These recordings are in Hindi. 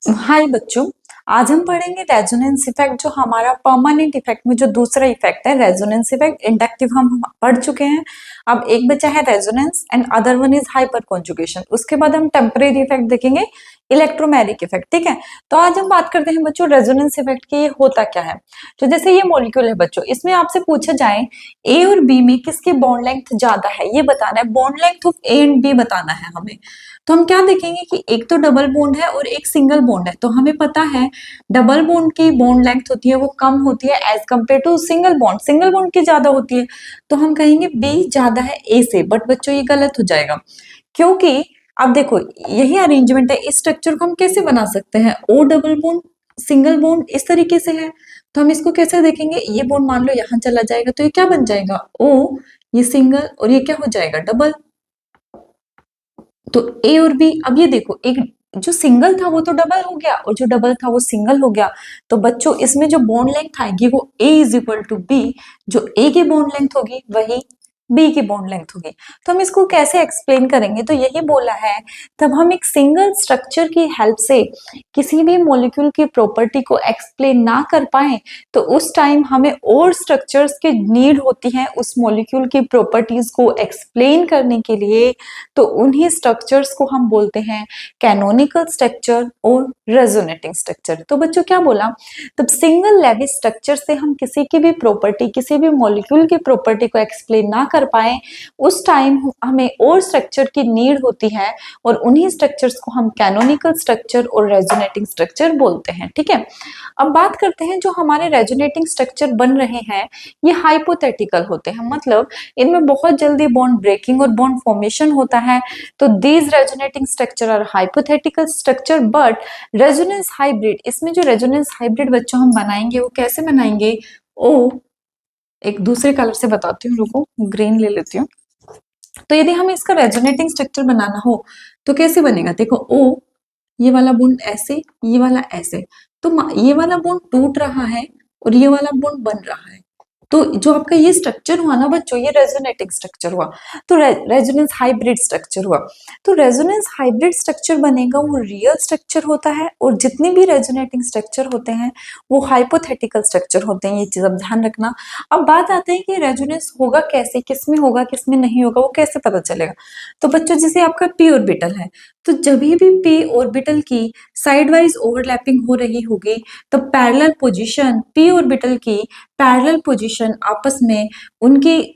हाय बच्चों, आज हम पढ़ेंगे रेजोनेंस इफेक्ट, जो हमारा परमानेंट इफेक्ट में जो दूसरा इफेक्ट है रेजोनेंस इफेक्ट। इंडक्टिव हम पढ़ चुके हैं। अब एक बचा है resonance and other one is hyper conjugation. उसके बाद हम टेम्परेरी इफेक्ट देखेंगे, इलेक्ट्रोमैग्नेटिक इफेक्ट। ठीक है, तो आज हम बात करते हैं बच्चों रेजोनेंस इफेक्ट की। ये होता क्या है? तो जैसे ये मॉलिक्यूल है बच्चों, इसमें आपसे पूछा जाए ए और बी में किसकी बॉन्ड लेंथ ज्यादा है, ये बताना है। Bond length of A and B बताना है हमें। तो हम क्या देखेंगे कि एक तो डबल बॉन्ड है और एक सिंगल बॉन्ड है। तो हमें पता है डबल बॉन्ड की बॉन्ड लेंथ होती है वो कम होती है as compare to single bond. Single bond की ज्यादा होती है, तो हम कहेंगे बी ज्यादा है ए से। बट बच्चों ये गलत हो जाएगा, क्योंकि अब देखो यही अरेंजमेंट है। इस स्ट्रक्चर को हम कैसे बना सकते हैं? O double bond single bond इस तरीके से है। तो हम इसको कैसे देखेंगे? ये बॉन्ड मान लो यहाँ चला जाएगा, तो ये क्या बन जाएगा? ओ, ये सिंगल, और ये क्या हो जाएगा? डबल। तो ए और बी, अब ये देखो, एक जो सिंगल था वो तो डबल हो गया और जो डबल था वो सिंगल हो गया। तो बच्चों इसमें जो बॉन्ड लेंथ आएगी वो ए इज इक्वल टू बी। जो ए की बॉन्ड लेंथ होगी वही बी की बॉन्ड लेंथ होगी। तो हम इसको कैसे एक्सप्लेन करेंगे? तो यही बोला है, तब हम एक सिंगल स्ट्रक्चर की हेल्प से किसी भी मॉलिक्यूल की प्रॉपर्टी को एक्सप्लेन ना कर पाए, तो उस टाइम हमें और स्ट्रक्चर्स की नीड होती है उस मॉलिक्यूल की प्रॉपर्टीज को एक्सप्लेन करने के लिए। तो उन्हीं स्ट्रक्चर्स को हम बोलते हैं कैनोनिकल स्ट्रक्चर और रेजोनेटिंग स्ट्रक्चर। तो बच्चों क्या बोला, तब सिंगल लेवल स्ट्रक्चर से हम किसी की भी प्रॉपर्टी, किसी भी मॉलिक्यूल की प्रॉपर्टी को एक्सप्लेन ना कर पाए, उस टाइम हमें और स्ट्रक्चर की नीड होती है और उन्हीं स्ट्रक्चर्स को हम कैनोनिकल स्ट्रक्चर और रेजोनेटिंग स्ट्रक्चर बोलते हैं। ठीक है, अब बात करते हैं जो हमारे रेजोनेटिंग स्ट्रक्चर बन रहे हैं ये हाइपोथेटिकल होते हैं, मतलब इनमें बहुत जल्दी बॉन्ड ब्रेकिंग और बॉन्ड फॉर्मेशन होता है। तो these resonating structure are hypothetical structure but resonance hybrid. इसमें जो रेजोनेंस हाइब्रिड बच्चों हम बनाएंगे वो कैसे बनाएंगे? ओ, एक दूसरे कलर से बताती हूँ, रुको ग्रीन ले लेती हूँ। तो यदि हमें इसका रेजोनेटिंग स्ट्रक्चर बनाना हो तो कैसे बनेगा? देखो ओ, ये वाला बॉन्ड ऐसे, ये वाला ऐसे, तो ये वाला बॉन्ड टूट रहा है और ये वाला बॉन्ड बन रहा है। तो जो आपका ये स्ट्रक्चर हुआ ना बच्चों, ये रेजोनेटिंग स्ट्रक्चर हुआ। तो रेजोनेंस हाइब्रिड स्ट्रक्चर हुआ। तो रेजोनेंस हाइब्रिड स्ट्रक्चर बनेगा वो रियल स्ट्रक्चर होता है, और जितने भी रेजोनेटिंग स्ट्रक्चर होते हैं वो हाइपोथेटिकल स्ट्रक्चर होते हैं। ये चीज आप ध्यान रखना। अब बात आते हैं कि रेजोनेंस होगा कैसे, किसमें होगा किसमें नहीं होगा, वो कैसे पता चलेगा? तो बच्चों जैसे आपका पी ऑर्बिटल है, तो जब भी पी ऑर्बिटल की साइड वाइज ओवरलैपिंग हो रही होगी, तो पैरेलल पोजीशन, पी ऑर्बिटल की पैरेलल पोजीशन आपस में उनकी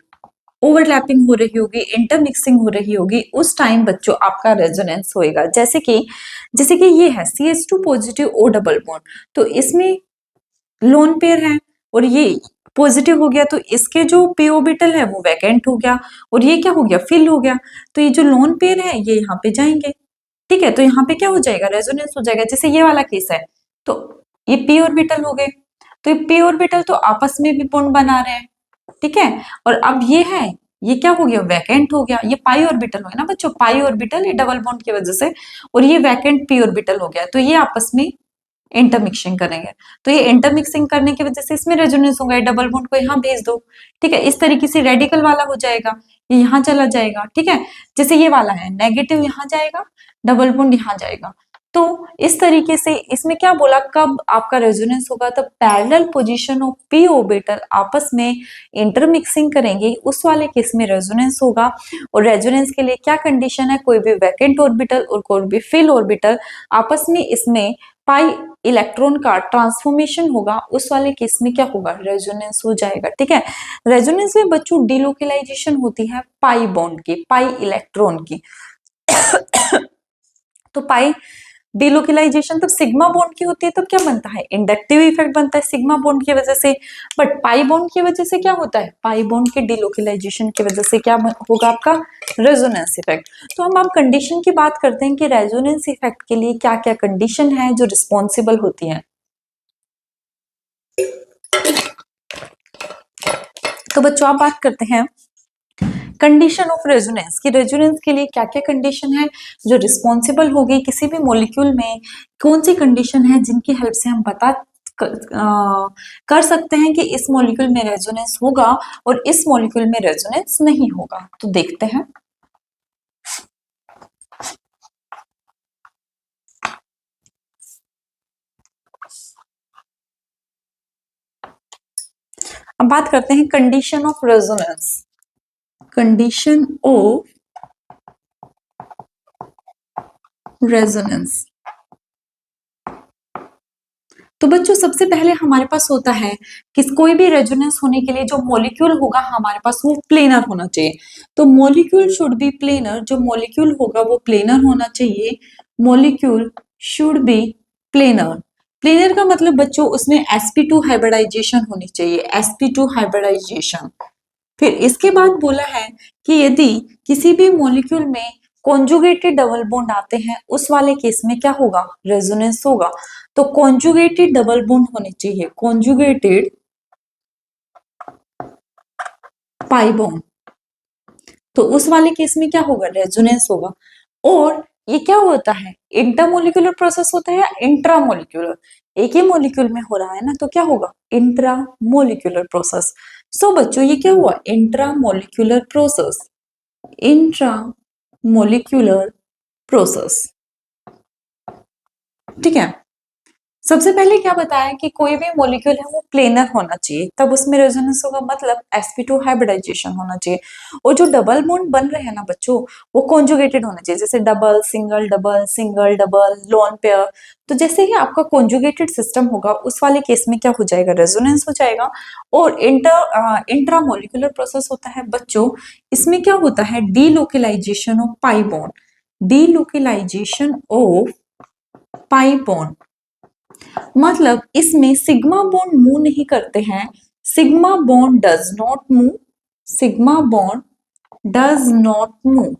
ओवरलैपिंग हो रही होगी, इंटरमिक्सिंग हो रही होगी, उस टाइम बच्चों आपका रेजोनेंस होएगा। जैसे कि ये है CH2 positive O double bond, तो इसमें लोन पेयर है और ये पॉजिटिव हो गया, तो इसके जो पी ऑर्बिटल है वो वैकेंट हो गया और ये क्या हो गया? फिल हो गया। तो ये जो लोन पेयर है ये यहाँ पे जाएंगे। ठीक है, तो यहाँ पे क्या हो जाएगा? रेजोनेंस हो जाएगा। जैसे ये वाला केस है, तो ये पी ऑर्बिटल हो गए, तो ये पी ऑर्बिटल तो आपस में भी बॉन्ड बना रहे हैं। ठीक है, और अब ये है, ये क्या हो गया? वैकेंट हो गया। ये पाई ऑर्बिटल हो ना बच्चों, पाई ऑर्बिटल ये डबल बॉन्ड की वजह से, और ये वैकेंट पी ऑर्बिटल हो गया, तो ये आपस में इंटरमिक्सिंग करेंगे। तो ये इंटरमिक्सिंग करने की वजह से इसमें रेजोनेंस होगा। डबल बॉन्ड को यहाँ भेज दो। ठीक है, इस तरीके से रेडिकल वाला हो जाएगा, ये यहाँ चला जाएगा। ठीक है, जैसे ये वाला है नेगेटिव यहाँ जाएगा, डबल बॉन्ड यहाँ जाएगा। तो इस तरीके से इसमें क्या बोला, कब आपका रेजोनेंस होगा? तब parallel position of P orbital आपस में इंटरमिक्सिंग करेंगे, उस वाले केस में रेजोनेंस होगा। और रेजोनेंस के लिए क्या कंडीशन है? कोई भी वैकेंट ऑर्बिटल और कोई भी फिल ऑर्बिटल आपस में इसमें पाई इलेक्ट्रॉन का ट्रांसफॉर्मेशन होगा, उस वाले केस में क्या होगा? रेजोनेंस हो जाएगा। ठीक है, रेजोनेंस में बच्चों डिलोकेलाइजेशन होती है पाई बॉन्ड की, पाई इलेक्ट्रॉन की। तो पाई डिलोकेलाइजेशन तो सिग्मा बॉन्ड की होती है, तो क्या बनता है? इंडक्टिव इफेक्ट बनता है सिग्मा बॉन्ड की वजह से। बट पाई बॉन्ड की वजह से क्या होता है? पाई बॉन्ड के डिलोकेलाइजेशन की वजह से क्या होगा? आपका रेजोनेंस इफेक्ट। तो हम अब कंडीशन की बात करते हैं कि रेजोनेंस इफेक्ट के लिए क्या क्या कंडीशन है जो रिस्पॉन्सिबल होती है। तो बच्चों आप बात करते हैं कंडीशन ऑफ रेजोनेंस की, रेजोनेंस के लिए क्या क्या कंडीशन है जो रिस्पॉन्सिबल होगी किसी भी मॉलिक्यूल में। कौन सी कंडीशन है जिनकी हेल्प से हम पता कर सकते हैं कि इस मॉलिक्यूल में रेजोनेंस होगा और इस मॉलिक्यूल में रेजोनेंस नहीं होगा। तो देखते हैं। अब बात करते हैं condition of resonance. Condition of resonance. तो बच्चों सबसे पहले हमारे पास होता है कि कोई भी रेजोनेंस होने के लिए जो मॉलिक्यूल होगा हमारे पास वो प्लेनर होना चाहिए। तो मॉलिक्यूल शुड बी प्लेनर, जो मॉलिक्यूल होगा वो प्लेनर होना चाहिए। Molecule should be planar. Planar का मतलब बच्चों उसमें sp2 हाइब्रिडाइजेशन होनी चाहिए, sp2 हाइब्रिडाइजेशन। फिर इसके बाद बोला है कि यदि किसी भी मॉलिक्यूल में कॉन्जुगेटेड डबल बॉन्ड आते हैं उस वाले केस में क्या होगा, रेजोनेंस होगा। तो कॉन्जुगेटेड डबल बॉन्ड होने चाहिए, कॉन्जुगेटेड पाई बॉन्ड, तो उस वाले केस में क्या होगा, रेजोनेंस होगा। और ये क्या होता है, इंटरमोलिकुलर प्रोसेस होता है या इंट्रामोलिकुलर, एक ही मॉलिक्यूल में हो रहा है ना, तो क्या होगा, इंट्रामोलिकुलर प्रोसेस। सो बच्चों ये क्या हुआ, इंट्रामोलिकुलर प्रोसेस, इंट्रामोलिकुलर प्रोसेस। ठीक है, सबसे पहले क्या बताया कि कोई भी मॉलिक्यूल है वो प्लेनर होना चाहिए, तब उसमें रेजोनेंस होगा, मतलब sp2 हाइब्रिडाइजेशन होना चाहिए। और जो डबल बॉन्ड बन रहे हैं ना बच्चों वो कॉन्जुगेटेड होना चाहिए, जैसे double single double single double loan pair. तो जैसे ही आपका कॉन्जुगेटेड सिस्टम होगा उस वाले केस में क्या हो जाएगा, रेजोनेंस हो जाएगा। और इंट्रामोलिकुलर प्रोसेस होता है बच्चों, इसमें क्या होता है, delocalisation of pi bond, delocalisation of pi bond. मतलब इसमें सिग्मा बॉन्ड मूव नहीं करते हैं, sigma bond does not move, sigma bond does not move.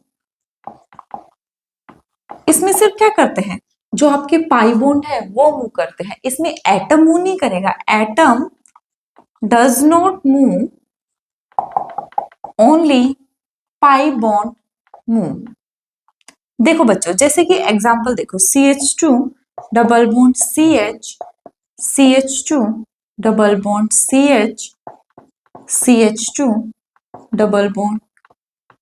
इसमें सिर्फ क्या करते हैं, जो आपके पाई बॉन्ड है वो मूव करते हैं, इसमें एटम मूव नहीं करेगा, atom does not move, only pi bond move. देखो बच्चों जैसे कि एग्जांपल देखो, CH2 double bond CH, CH2 double bond CH, CH2 double bond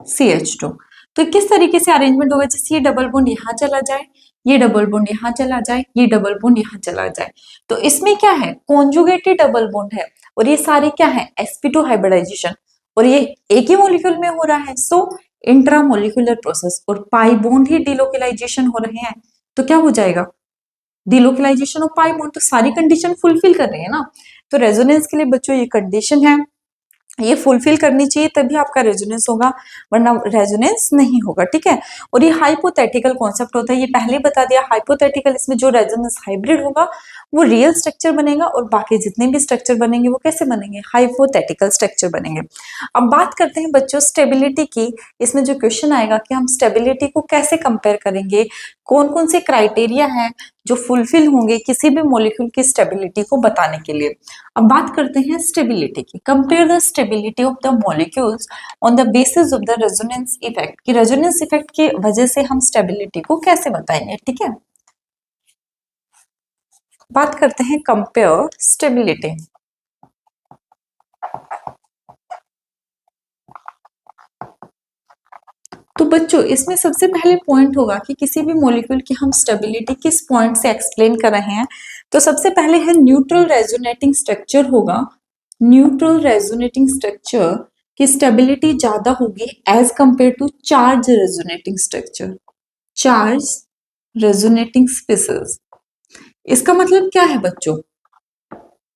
CH2। तो किस तरीके से अरेंजमेंट होगा, जैसे ये डबल बॉन्ड यहाँ चला जाए, ये डबल बॉन्ड यहाँ चला जाए, ये डबल बॉन्ड यहाँ चला जाए। तो इसमें क्या है, कॉन्जुगेटेड डबल बॉन्ड है और ये सारे क्या है, sp2 हाइब्रिडाइजेशन, और ये एक ही मॉलिक्यूल में हो रहा है, सो इंट्रामोलिकुलर प्रोसेस, और पाई बॉन्ड ही डिलोकलाइजेशन हो रहे हैं, तो क्या हो जाएगा, डिलोकलाइजेशन ऑफ पाई बॉन्ड। तो सारी कंडीशन फुलफिल कर रही है ना, तो रेजोनेंस के लिए बच्चों ये कंडीशन है, ये फुलफिल करनी चाहिए तभी आपका रेजोनेंस होगा, वरना रेजोनेंस नहीं होगा। ठीक है, और ये हाइपोथेटिकल कॉन्सेप्ट होता है, ये पहले बता दिया, हाइपोथेटिकल, इसमें जो रेजोनेंस हाइब्रिड होगा वो रियल स्ट्रक्चर बनेगा और बाकी जितने भी स्ट्रक्चर बनेंगे वो कैसे बनेंगे, हाइपोथेटिकल स्ट्रक्चर बनेंगे। अब बात करते हैं बच्चों स्टेबिलिटी की। इसमें जो क्वेश्चन आएगा कि हम स्टेबिलिटी को कैसे कंपेयर करेंगे, कौन कौन से क्राइटेरिया हैं जो फुलफिल होंगे किसी भी मॉलिक्यूल की स्टेबिलिटी को बताने के लिए। अब बात करते हैं स्टेबिलिटी की। Compare the stability of the molecules on the basis of the resonance effect, कि रेजोनेंस इफेक्ट की वजह से हम स्टेबिलिटी को कैसे बताएंगे। ठीक है, बात करते हैं कंपेयर स्टेबिलिटी। तो बच्चों इसमें सबसे पहले पॉइंट होगा कि किसी भी मॉलिक्यूल की हम स्टेबिलिटी किस पॉइंट से एक्सप्लेन कर रहे हैं। तो सबसे पहले है न्यूट्रल रेजोनेटिंग स्ट्रक्चर होगा, न्यूट्रल रेजोनेटिंग स्ट्रक्चर की स्टेबिलिटी ज्यादा होगी as compare to charge resonating structure, charge resonating species. इसका मतलब क्या है बच्चों,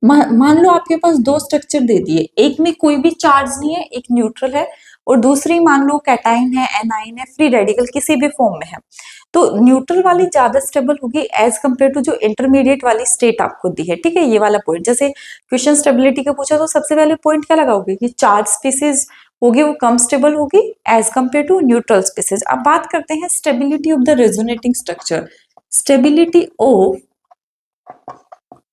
मान लो आपके पास दो स्ट्रक्चर दे दिए, एक में कोई भी चार्ज नहीं है, एक न्यूट्रल है, और दूसरी मान लो कैटाइन है, एनाइन है, फ्री रेडिकल किसी भी फॉर्म में है, तो न्यूट्रल वाली ज्यादा स्टेबल होगी एज कंपेयर टू जो इंटरमीडिएट वाली स्टेट आपको दी है। ठीक है, ये वाला पॉइंट, जैसे क्वेश्चन स्टेबिलिटी का पूछा तो सबसे पहले पॉइंट क्या लगाओगे कि चार्ज स्पीसीज होगी वो कम स्टेबल होगी as compare to neutral species. अब बात करते हैं stability of the resonating structure, stability of,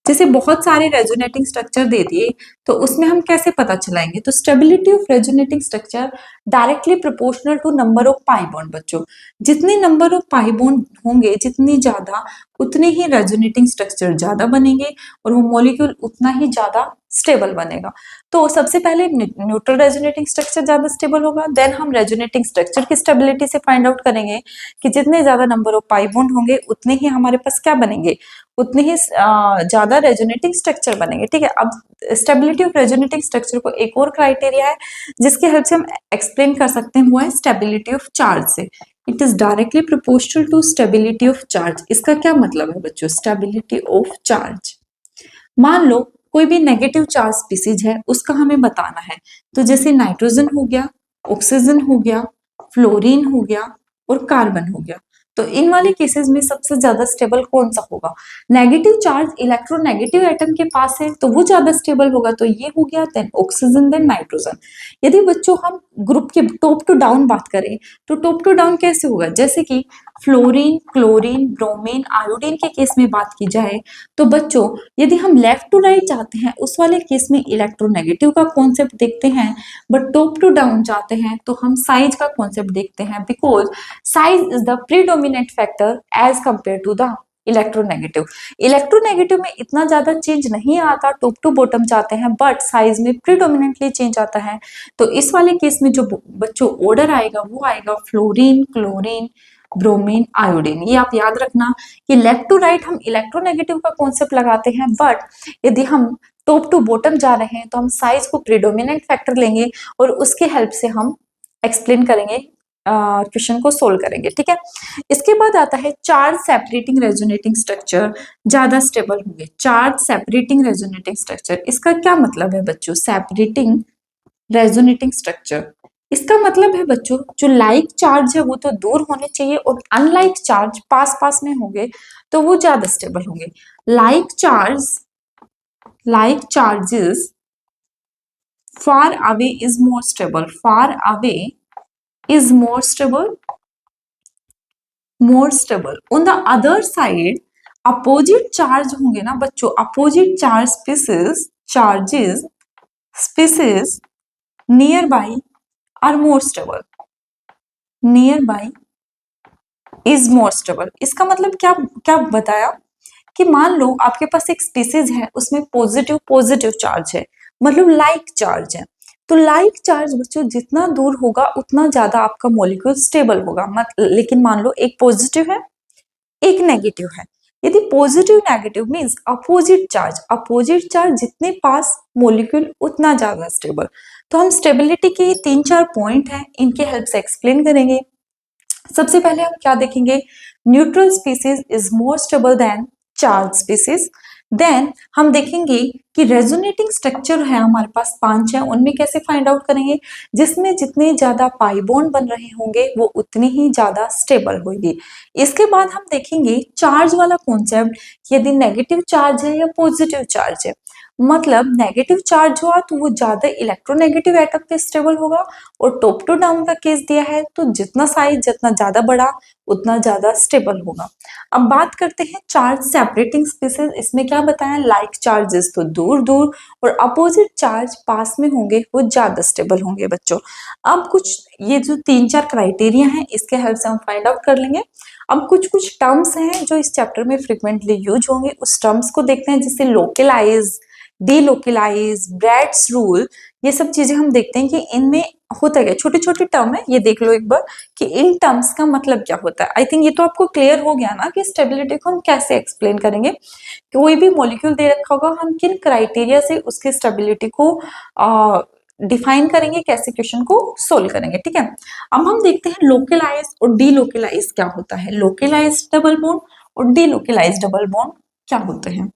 जैसे बहुत सारे रेजोनेटिंग स्ट्रक्चर दे दिए तो उसमें हम कैसे पता चलाएंगे, तो stability of resonating structure directly proportional to number of pi bond. बच्चों जितने नंबर ऑफ पाई बॉन्ड होंगे जितनी ज्यादा, उतने ही रेजोनेटिंग स्ट्रक्चर ज्यादा बनेंगे और वो मॉलिक्यूल उतना ही ज्यादा स्टेबल बनेगा। तो सबसे पहले न्यूट्रल रेजोनेटिंग स्ट्रक्चर ज्यादा स्टेबल होगा, देन हम रेजोनेटिंग स्ट्रक्चर की स्टेबिलिटी से फाइंड आउट करेंगे कि जितने ज्यादा नंबर ऑफ पाई बॉन्ड होंगे उतने ही हमारे पास क्या बनेंगे, उतने ही ज्यादा रेजोनेटिंग स्ट्रक्चर बनेंगे। ठीक है, अब स्टेबिलिटी ऑफ रेजोनेटिंग स्ट्रक्चर को एक और क्राइटेरिया है जिसके हेल्प से हम एक्सप्लेन कर सकते हैं, वो है स्टेबिलिटी ऑफ चार्ज से। It is directly proportional to stability of charge. इसका क्या मतलब है बच्चों, स्टेबिलिटी ऑफ चार्ज। मान लो कोई भी नेगेटिव चार्ज स्पीसीज है, उसका हमें बताना है। तो जैसे नाइट्रोजन हो गया, ऑक्सीजन हो गया, फ्लोरीन हो गया और कार्बन हो गया। तो इन वाले केसेस में सबसे ज्यादा स्टेबल कौन सा होगा? नेगेटिव चार्ज इलेक्ट्रोनेगेटिव एटम के पास है तो वो ज्यादा स्टेबल होगा। तो ये हो गया, देन ऑक्सीजन, देन नाइट्रोजन। यदि बच्चों हम ग्रुप के टॉप टू डाउन बात करें तो टॉप टू डाउन कैसे होगा? जैसे कि फ्लोरीन, क्लोरीन, ब्रोमीन, आयोडीन के केस में बात की जाए तो बच्चों यदि हम लेफ्ट टू राइट चाहते हैं उस वाले केस में इलेक्ट्रोनेगेटिव का कॉन्सेप्ट देखते हैं, बट टॉप टू डाउन चाहते हैं तो हम साइज का कॉन्सेप्ट देखते हैं, because size is the predominant factor as compare to the electronegative. Electronegative में इतना ज्यादा चेंज नहीं आता, टॉप टू बॉटम चाहते हैं, बट साइज में प्रीडोमिनेंटली चेंज आता है। तो इस वाले केस में जो बच्चों ऑर्डर आएगा वो आएगा फ्लोरीन, क्लोरीन, ब्रोमीन, आयोडीन। ये आप याद रखना कि लेफ्ट टू राइट हम इलेक्ट्रोनेगेटिव का कॉन्सेप्ट लगाते हैं, बट यदि हम टॉप टू बॉटम जा रहे हैं तो हम साइज को प्रीडोमिनेंट फैक्टर लेंगे और उसके हेल्प से हम एक्सप्लेन करेंगे, क्वेश्चन को सोल्व करेंगे। ठीक है, इसके बाद आता है चार्ज सेपरेटिंग रेजोनेटिंग स्ट्रक्चर ज्यादा स्टेबल होंगे। चार्ज सेपरेटिंग रेजोनेटिंग स्ट्रक्चर, इसका क्या मतलब है बच्चों? सेपरेटिंग रेजोनेटिंग स्ट्रक्चर, इसका मतलब है बच्चों जो लाइक चार्ज है वो तो दूर होने चाहिए और अनलाइक चार्ज पास पास में होंगे तो वो ज्यादा स्टेबल होंगे। Like charges far away is more stable, far away is more stable. On the other side opposite charge होंगे ना बच्चों, opposite charge species nearby are more stable, nearby is more stable. इसका मतलब क्या क्या बताया कि मान लो आपके पास एक स्पीसीज है उसमें पॉजिटिव चार्ज है, मतलब लाइक चार्ज है। तो लाइक चार्ज बच्चों जितना दूर होगा उतना ज्यादा आपका मॉलिक्यूल स्टेबल होगा। लेकिन मान लो एक पॉजिटिव है एक नेगेटिव है, यदि positive negative means opposite charge जितने पास मॉलिक्यूल उतना ज्यादा स्टेबल। तो हम स्टेबिलिटी के 3-4 पॉइंट हैं, इनके हेल्प से एक्सप्लेन करेंगे। सबसे पहले हम क्या देखेंगे, neutral species is more stable than charge species. Then हम देखेंगे कि रेजोनेटिंग स्ट्रक्चर है हमारे पास 5 है, उनमें कैसे फाइंड आउट करेंगे, जिसमें जितने ज्यादा पाई बॉन्ड बन रहे होंगे वो उतनी ही ज्यादा स्टेबल होगी। इसके बाद हम देखेंगे चार्ज वाला कॉन्सेप्ट, यदि नेगेटिव चार्ज है या पॉजिटिव चार्ज है। मतलब नेगेटिव चार्ज हुआ तो वो ज्यादा इलेक्ट्रोनेगेटिव एटम पे स्टेबल होगा, और टॉप टू डाउन का केस दिया है तो जितना साइज जितना ज्यादा बड़ा उतना ज्यादा स्टेबल होगा। अब बात करते हैं चार्ज सेपरेटिंग स्पीसीज, इसमें क्या बताया, लाइक चार्जेस तो दूर दूर और अपोजिट चार्ज पास में होंगे वो ज्यादा स्टेबल होंगे बच्चों। अब कुछ ये जो 3-4 क्राइटेरिया हैं इसके हेल्प से हम फाइंड आउट कर लेंगे। अब कुछ टर्म्स हैं जो इस चैप्टर में फ्रिक्वेंटली यूज होंगे, उस टर्म्स को देखते हैं, जैसे लोकलाइज, डीलोकलाइज, ब्रैड्स रूल, ये सब चीजें हम देखते हैं कि इनमें होता है। छोटे छोटे टर्म है, ये देख लो एक बार कि इन टर्म्स का मतलब क्या होता है। आई थिंक ये तो आपको क्लियर हो गया ना कि स्टेबिलिटी को हम कैसे एक्सप्लेन करेंगे। कोई भी मॉलिक्यूल दे रखा होगा, हम किन क्राइटेरिया से उसकी स्टेबिलिटी को डिफाइन करेंगे, कैसे क्वेश्चन को सोल्व करेंगे। ठीक है, अब हम देखते हैं लोकलाइज और डीलोकलाइज क्या होता है। लोकलाइज डबल बॉन्ड और डीलोकलाइज डबल बॉन्ड क्या होते हैं।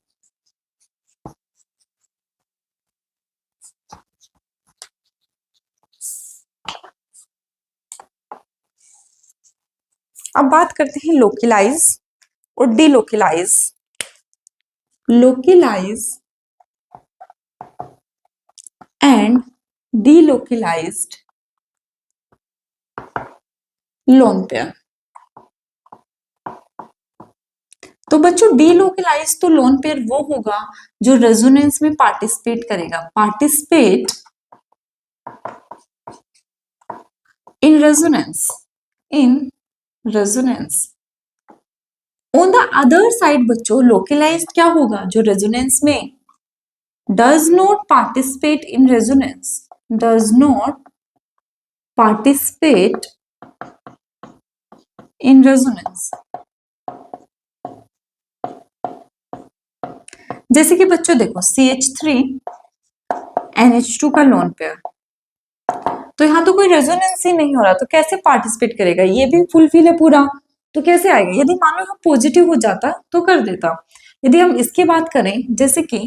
अब बात करते हैं लोकलाइज और delocalise. Localise and delocalised lone pair. तो बच्चों डीलोकलाइज तो लोन पेयर वो होगा जो रेजोनेंस में पार्टिसिपेट करेगा, participate in resonance. On the other side बच्चों लोकलाइज्ड क्या होगा, जो रेजोनेंस में does not participate in resonance, does not participate in resonance। जैसे कि बच्चों देखो CH3 NH2 का लोन पेयर, तो यहाँ तो कोई रेजोनेंस ही नहीं हो रहा, तो कैसे पार्टिसिपेट करेगा? ये भी फुलफिल है पूरा, तो कैसे आएगा? यदि मान लो हम पॉजिटिव हो जाता तो कर देता। यदि हम इसकी बात करें जैसे कि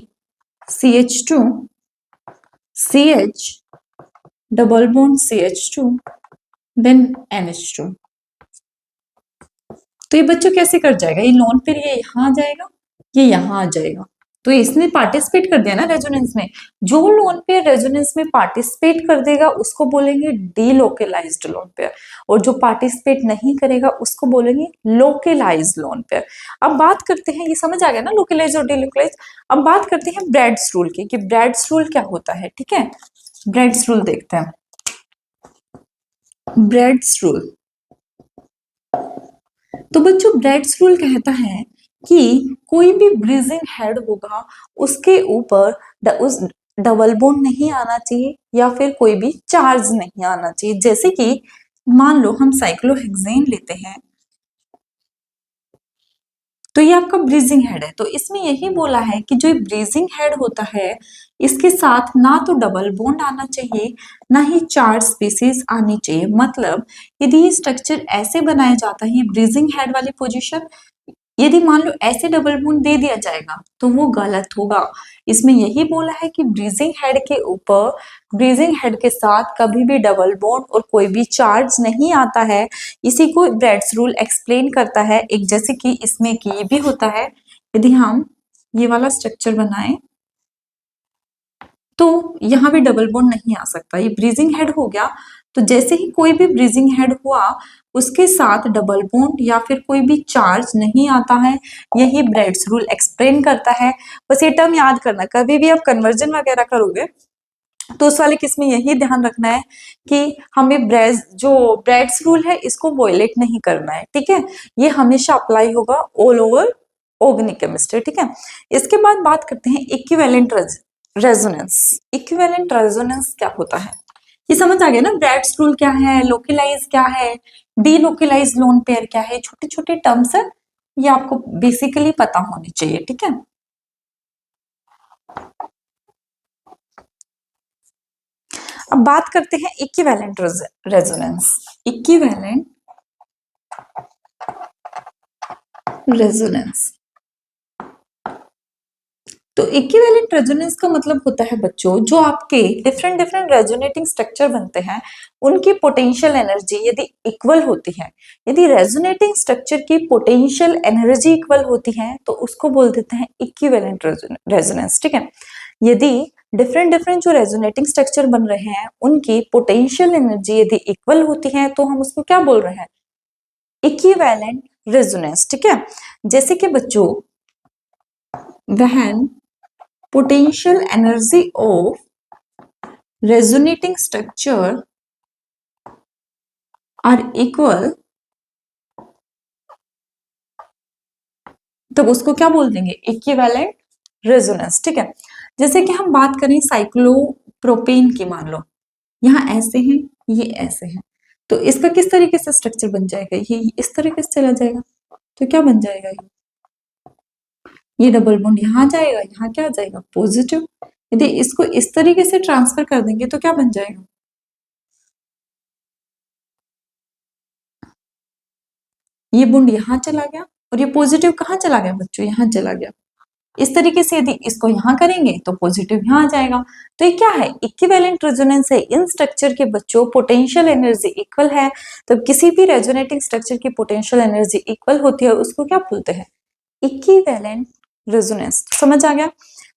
CH2 CH double bond CH2 then NH2, तो ये बच्चों कैसे कर जाएगा? ये लोन पेयर ये यहाँ आ जाएगा, ये यहाँ आ जाएगा, तो इसने पार्टिसिपेट कर दिया ना रेजोनेंस में। जो लोन पेयर रेजोनेंस में पार्टिसिपेट कर देगा उसको बोलेंगे डीलोकलाइज्ड लोन पेयर, और जो पार्टिसिपेट नहीं करेगा उसको बोलेंगे लोकलाइज्ड लोन पेयर। अब बात करते हैं, ये समझ आ गया ना लोकलाइज और डीलोकलाइज। अब बात करते हैं ब्रैड्स रूल की, कि ब्रैड्स रूल क्या होता है। ठीक है, ब्रैड्स रूल देखते हैं। ब्रैड्स रूल, तो बच्चों ब्रैड्स रूल कहता है कि कोई भी ब्रीजिंग हेड होगा उसके ऊपर उस डबल बॉन्ड नहीं आना चाहिए या फिर कोई भी चार्ज नहीं आना चाहिए। जैसे कि मान लो हम साइक्लोहेक्सेन लेते हैं, तो ये आपका ब्रीजिंग हेड है, तो इसमें यही बोला है कि जो ब्रीजिंग हेड होता है इसके साथ ना तो डबल बॉन्ड आना चाहिए ना ही चार्ज स्पीसीज आनी चाहिए। मतलब यदि ये स्ट्रक्चर ऐसे बनाया जाता है, ब्रीजिंग हेड वाली पोजीशन, यदि मान लो ऐसे डबल बॉन्ड दे दिया जाएगा तो वो गलत होगा। इसमें यही बोला है कि ब्रीजिंग हेड के ऊपर, ब्रीजिंग हेड के साथ कभी भी डबल बॉन्ड और कोई भी चार्ज नहीं आता है। इसी को ब्रैड्स रूल एक्सप्लेन करता है। एक जैसे कि इसमें कि ये भी होता है, यदि हम ये वाला स्ट्रक्चर बनाएं तो यहाँ भी डबल बॉन्ड नहीं आ सकता, ये ब्रीजिंग हेड हो गया। तो जैसे ही कोई भी ब्रीजिंग हेड हुआ उसके साथ डबल बॉन्ड या फिर कोई भी चार्ज नहीं आता है, यही ब्रैड्स रूल एक्सप्लेन करता है। बस ये टर्म याद करना, कभी भी आप कन्वर्जन वगैरह करोगे तो उस वाले केस में यही ध्यान रखना है कि हमें ब्रैड्स रूल है इसको वॉयलेट नहीं करना है। ठीक है, ये हमेशा अप्लाई होगा ऑल ओवर ऑर्गेनिक केमिस्ट्री। ठीक है, इसके बाद बात करते हैं इक्विवेलेंट रेजोनेंस। इक्विवेलेंट रेजोनेंस क्या होता है, ये समझ आ गया ना। ब्रैड्स रूल क्या है, लोकलाइज क्या है, डीलोकलाइज लोन पेयर क्या है, छोटे छोटे टर्म्स है, ये आपको बेसिकली पता होनी चाहिए। ठीक है, अब बात करते हैं इक्विवेलेंट रेजोनेंस। इक्विवेलेंट रेजोनेंस, तो इक्विवेलेंट रेजोनेंस का मतलब होता है बच्चों, जो आपके डिफरेंट डिफरेंट रेजोनेटिंग स्ट्रक्चर बनते हैं उनकी पोटेंशियल एनर्जी यदि इक्वल होती है, यदि रेजोनेटिंग स्ट्रक्चर की पोटेंशियल एनर्जी इक्वल होती है तो उसको बोल देते हैं इक्विवेलेंट रेजोनेंस। ठीक है, यदि डिफरेंट डिफरेंट जो रेजोनेटिंग स्ट्रक्चर बन रहे हैं उनकी पोटेंशियल एनर्जी यदि इक्वल होती है तो हम उसको क्या बोल रहे हैं, इक्विवेलेंट रेजोनेंस। ठीक है, जैसे कि बच्चों when potential energy of resonating structure are equal, तो उसको क्या बोल देंगे, इक्विवेलेंट रेजोनेंस। ठीक है, जैसे कि हम बात करें साइक्लोप्रोपेन की, मान लो यहाँ ऐसे हैं ये ऐसे हैं, तो इसका किस तरीके से स्ट्रक्चर बन जाएगा, ये इस तरीके से चला जाएगा, तो क्या बन जाएगा, ये डबल बॉन्ड यहाँ जाएगा, यहाँ क्या आ जाएगा, पॉजिटिव। यदि इसको इस तरीके से ट्रांसफर कर देंगे तो क्या बन जाएगा, ये बॉन्ड यहाँ चला गया और ये पॉजिटिव कहाँ चला गया बच्चों, यहाँ चला गया। इस तरीके से यदि इसको यहाँ करेंगे तो पॉजिटिव यहाँ आ जाएगा। तो ये क्या है, इक्विवेलेंट रेजोनेंस है। इन स्ट्रक्चर के बच्चों पोटेंशियल एनर्जी इक्वल है, तो किसी भी रेजोनेटिंग स्ट्रक्चर की पोटेंशियल एनर्जी इक्वल होती है उसको क्या बोलते हैं, इक्विवेलेंट रेजोनेंस। समझ आ गया।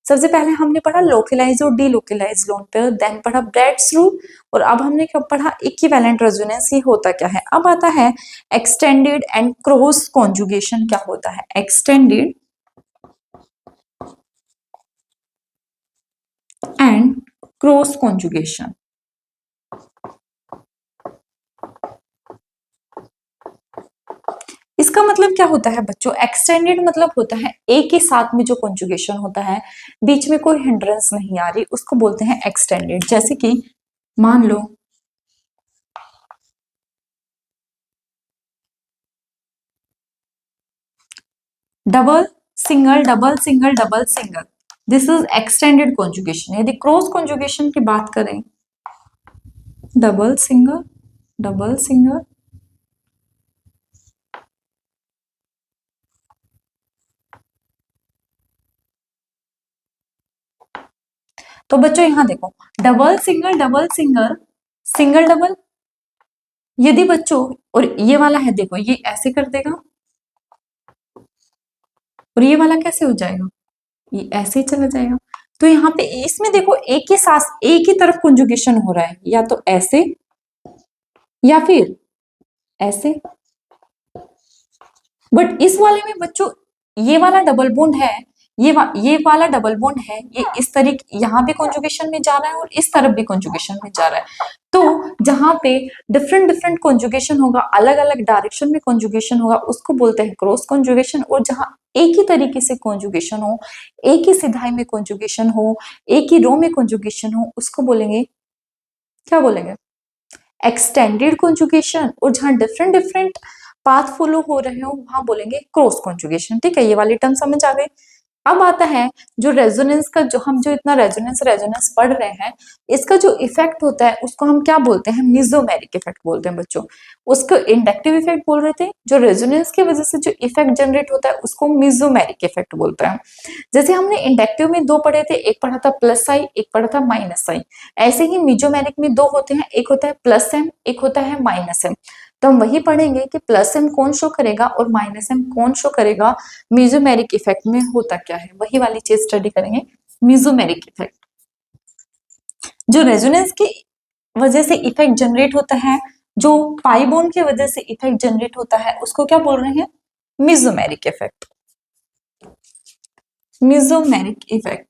सबसे पहले हमने पढ़ा लोकलाइज और डीलोकलाइज लोन पेयर, देन पढ़ा ब्रैड्स रूल, और अब हमने क्या पढ़ा, इक्विवेलेंट रेजोनेंस। ये होता क्या है, अब आता है एक्सटेंडेड एंड क्रॉस कॉन्जुगेशन। क्या होता है एक्सटेंडेड एंड क्रॉस कॉन्जुगेशन। इसका मतलब क्या होता है बच्चों, एक्सटेंडेड मतलब होता है एक ही साथ में जो कॉन्जुगेशन होता है, बीच में कोई हिंड्रेंस नहीं आ रही, उसको बोलते हैं एक्सटेंडेड। जैसे कि मान लो double single double single double single, this is extended conjugation. यदि क्रॉस कॉन्जुगेशन की बात करें, डबल सिंगल डबल सिंगल, तो बच्चों यहां देखो, double single double single single double, यदि बच्चों, और ये वाला है देखो, ये ऐसे कर देगा और ये वाला कैसे हो जाएगा, ये ऐसे ही चला जाएगा। तो यहाँ पे इसमें देखो एक ही साथ एक ही तरफ कंजुगेशन हो रहा है, या तो ऐसे या फिर ऐसे। बट इस वाले में बच्चों ये वाला डबल बॉन्ड है, ये वाला डबल बॉन्ड है, ये इस तरीके यहाँ भी कॉन्जुगेशन में जा रहा है और इस तरफ भी कॉन्जुगेशन में जा रहा है। तो जहां पे डिफरेंट डिफरेंट कॉन्जुगेशन होगा, अलग अलग डायरेक्शन में कॉन्जुगेशन होगा, उसको बोलते हैं क्रॉस कॉन्जुगेशन। और जहां एक ही तरीके से कॉन्जुगेशन हो, एक ही सिधाई में कॉन्जुगेशन हो, एक ही रो में कॉन्जुगेशन हो, उसको बोलेंगे, क्या बोलेंगे, एक्सटेंडेड कॉन्जुगेशन। और जहां डिफरेंट डिफरेंट पाथ फॉलो हो रहे हो, वहां बोलेंगे क्रॉस कॉन्जुगेशन। ठीक है, ये वाली टर्म समझ आ गई। अब आता है जो रेजोनेंस का, जो हम जो इतना रेजोनेंस रेजोनेंस पढ़ रहे हैं, इसका जो इफेक्ट होता है उसको हम क्या बोलते हैं, मिजोमेरिक इफेक्ट बोलते हैं बच्चों। उसको इंडक्टिव इफेक्ट बोल रहे थे, जो रेजोनेंस की वजह से जो इफेक्ट जनरेट होता है उसको मिजोमेरिक इफेक्ट बोलते हैं। जैसे हमने इंडक्टिव में दो पढ़े थे, एक पढ़ा था प्लस आई, एक पढ़ा था माइनस आई। ऐसे ही मिजोमेरिक में दो होते हैं, एक होता है प्लस एम, एक होता है माइनस एम। तो हम वही पढ़ेंगे कि प्लस एम कौन शो करेगा और माइनस एम कौन शो करेगा, मिजोमेरिक इफेक्ट में होता क्या है, वही वाली चीज स्टडी करेंगे, मिजोमेरिक इफेक्ट। जो रेजोनेंस की वजह से इफेक्ट जनरेट होता है, जो पाई बॉन्ड की वजह से इफेक्ट जनरेट होता है, उसको क्या बोल रहे हैं, मिजोमेरिक इफेक्ट। Mesomeric effect.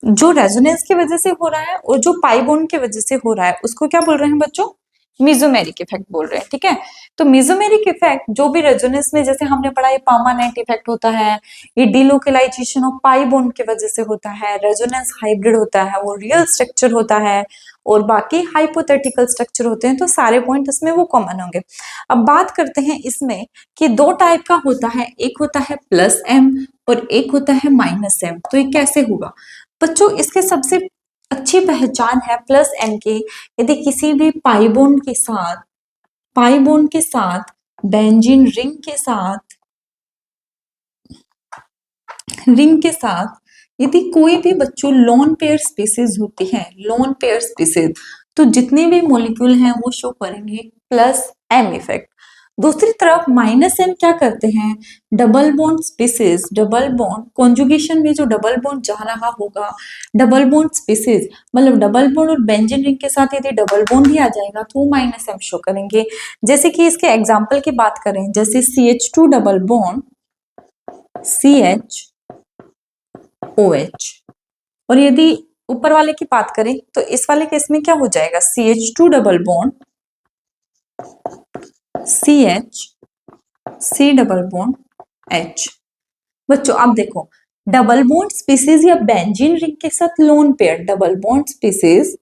जो रेजोनेंस की वजह से हो रहा है और जो पाई बॉन्ड की वजह से हो रहा है, उसको क्या बोल रहे हैं बच्चों, मिजोमेरिक इफेक्ट बोल रहे हैं। ठीक है, तो मिजोमेरिक इफेक्ट जो भी रेजोनेंस में, जैसे हमने पढ़ा, ये परमानेंट इफेक्ट होता है, ये डिलोकलाइजेशन ऑफ पाई बॉन्ड की वजह से होता है, रेजोनेंस हाइब्रिड होता है, वो रियल स्ट्रक्चर होता है, और बाकी हाइपोथेटिकल स्ट्रक्चर होते हैं। तो सारे पॉइंट इसमें वो कॉमन होंगे। अब बात करते हैं इसमें कि दो टाइप का होता है, एक होता है प्लस एम और एक होता है माइनस एम। तो ये कैसे होगा बच्चों, इसके सबसे अच्छी पहचान है प्लस एम की, यदि किसी भी पाई बॉन्ड के साथ बेंजीन रिंग के साथ यदि कोई भी बच्चों लोन पेयर स्पीसीज होती है, लोन पेयर स्पीसीज, तो जितने भी मॉलिक्यूल हैं वो शो करेंगे प्लस एम इफेक्ट। दूसरी तरफ माइनस एम क्या करते हैं, double bond species, double bond conjugation में जो डबल बॉन्ड जा रहा होगा, डबल बॉन्ड स्पीसीज मतलब डबल बॉन्ड और बेंजीन रिंग के साथ यदि डबल बॉन्ड ही आ जाएगा तो वो माइनस एम शो करेंगे। जैसे कि इसके एग्जाम्पल की बात करें, जैसे CH2 double bond CH OH, और यदि ऊपर वाले की बात करें तो इस वाले केस में क्या हो जाएगा, CH2 double bond CH C double bond H। बच्चों अब देखो, डबल बॉन्ड स्पीसीज या बेंजीन रिंग के साथ lone pair, double bond species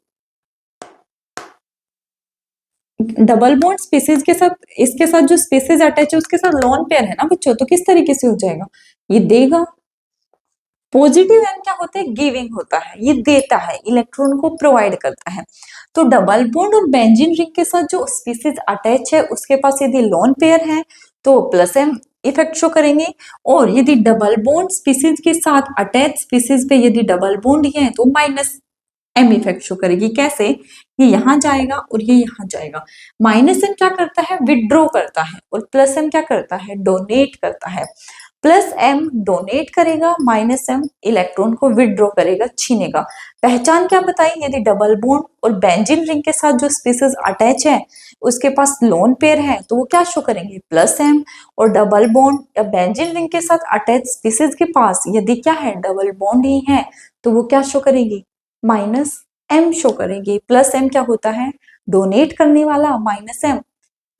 के साथ, इसके साथ जो स्पीसीज अटैच है उसके साथ लोन पेयर है ना बच्चों, तो किस तरीके से हो जाएगा, ये देगा। पॉजिटिव एन क्या होता है, गिविंग होता है, ये देता है, इलेक्ट्रॉन को प्रोवाइड करता है। तो डबल बॉन्ड और बेंजीन रिंग के साथ जो स्पीसीज अटैच है उसके पास यदि लोन पेयर है तो प्लस एम इफेक्ट शो करेंगे, और यदि डबल बॉन्ड स्पीसीज के साथ अटैच स्पीसीज पे यदि डबल बॉन्ड है तो माइनस एम इफेक्ट शो करेगी। कैसे, ये यहां जाएगा और ये यहां जाएगा। माइनस एम क्या करता है, विड्रॉ करता है, और प्लस एम क्या करता है, डोनेट करता है। प्लस एम डोनेट करेगा, माइनस एम इलेक्ट्रॉन को विड्रॉ करेगा, छीनेगा। पहचान क्या बताई, यदि डबल बॉन्ड और बेंजीन रिंग के साथ जो स्पीसीज अटैच है उसके पास लोन पेयर है तो वो क्या शो करेंगे, प्लस एम। और डबल बॉन्ड या बेंजीन रिंग के साथ अटैच स्पीसीज के पास यदि क्या है, डबल बॉन्ड ही है, तो वो क्या शो करेगी, माइनस एम शो करेंगे। प्लस एम क्या होता है? डोनेट करने वाला, माइनस एम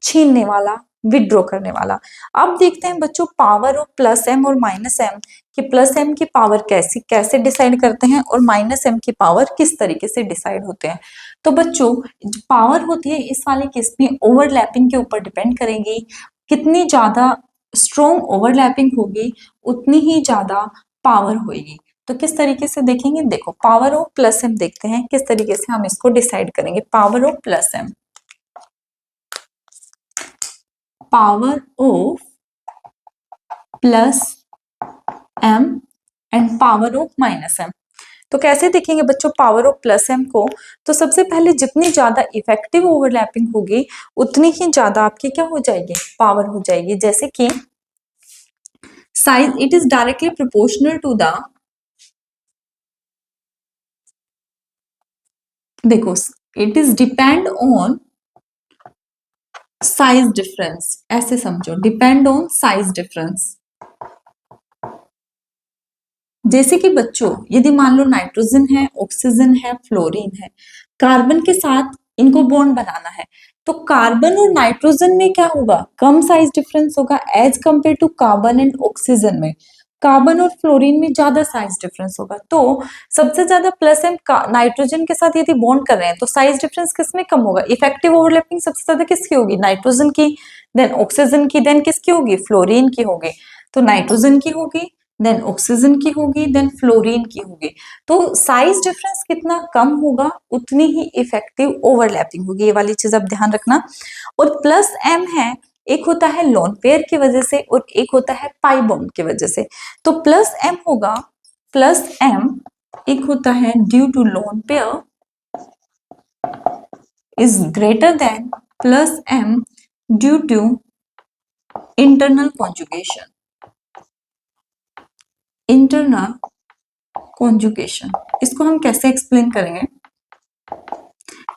छीनने वाला, विड्रॉ करने वाला। अब देखते हैं बच्चों पावर ऑफ प्लस एम और माइनस एम कि प्लस एम की पावर कैसे डिसाइड करते हैं और माइनस एम की पावर किस तरीके से डिसाइड होते हैं। तो बच्चों पावर होती है इस वाले केस में ओवरलैपिंग के ऊपर डिपेंड करेंगी। कितनी ज्यादा स्ट्रॉन्ग ओवरलैपिंग होगी उतनी ही ज्यादा पावर होगी। तो किस तरीके से देखेंगे? देखो पावर ऑफ प्लस एम देखते हैं किस तरीके से हम इसको डिसाइड करेंगे। Power of plus M, power of plus M and power of minus M. तो कैसे देखेंगे बच्चों पावर ऑफ प्लस एम को? तो सबसे पहले जितनी ज्यादा इफेक्टिव ओवरलैपिंग होगी उतनी ही ज्यादा आपकी क्या हो जाएगी? पावर हो जाएगी। जैसे कि size it is directly proportional to the, देखो it is depend on size difference, ऐसे समझो डिपेंड ऑन साइज डिफरेंस। जैसे कि बच्चों यदि मान लो नाइट्रोजन है, ऑक्सीजन है, फ्लोरीन है, कार्बन के साथ इनको बॉन्ड बनाना है, तो कार्बन और नाइट्रोजन में क्या होगा? कम साइज डिफरेंस होगा as compare to carbon and oxygen में। कार्बन और फ्लोरीन में ज्यादा साइज डिफरेंस होगा। तो सबसे ज्यादा प्लस एम नाइट्रोजन के साथ यदि बॉन्ड कर रहे हैं तो साइज डिफरेंस किसमें कम होगा? इफेक्टिव ओवरलैपिंग सबसे ज्यादा किसकी होगी? नाइट्रोजन की, देन ऑक्सीजन की, देन किसकी होगी? फ्लोरीन की होगी। तो नाइट्रोजन की होगी, देन ऑक्सीजन की होगी, देन फ्लोरीन की होगी। तो साइज डिफरेंस कितना कम होगा उतनी ही इफेक्टिव ओवरलैपिंग होगी। ये वाली चीज आप ध्यान रखना। और प्लस एम है, एक होता है लोन पेयर की वजह से और एक होता है पाई बॉन्ड की वजह से। तो प्लस एम होगा, प्लस एम एक होता है due to lone pair is greater than plus M due to internal conjugation. Internal conjugation इसको हम कैसे एक्सप्लेन करेंगे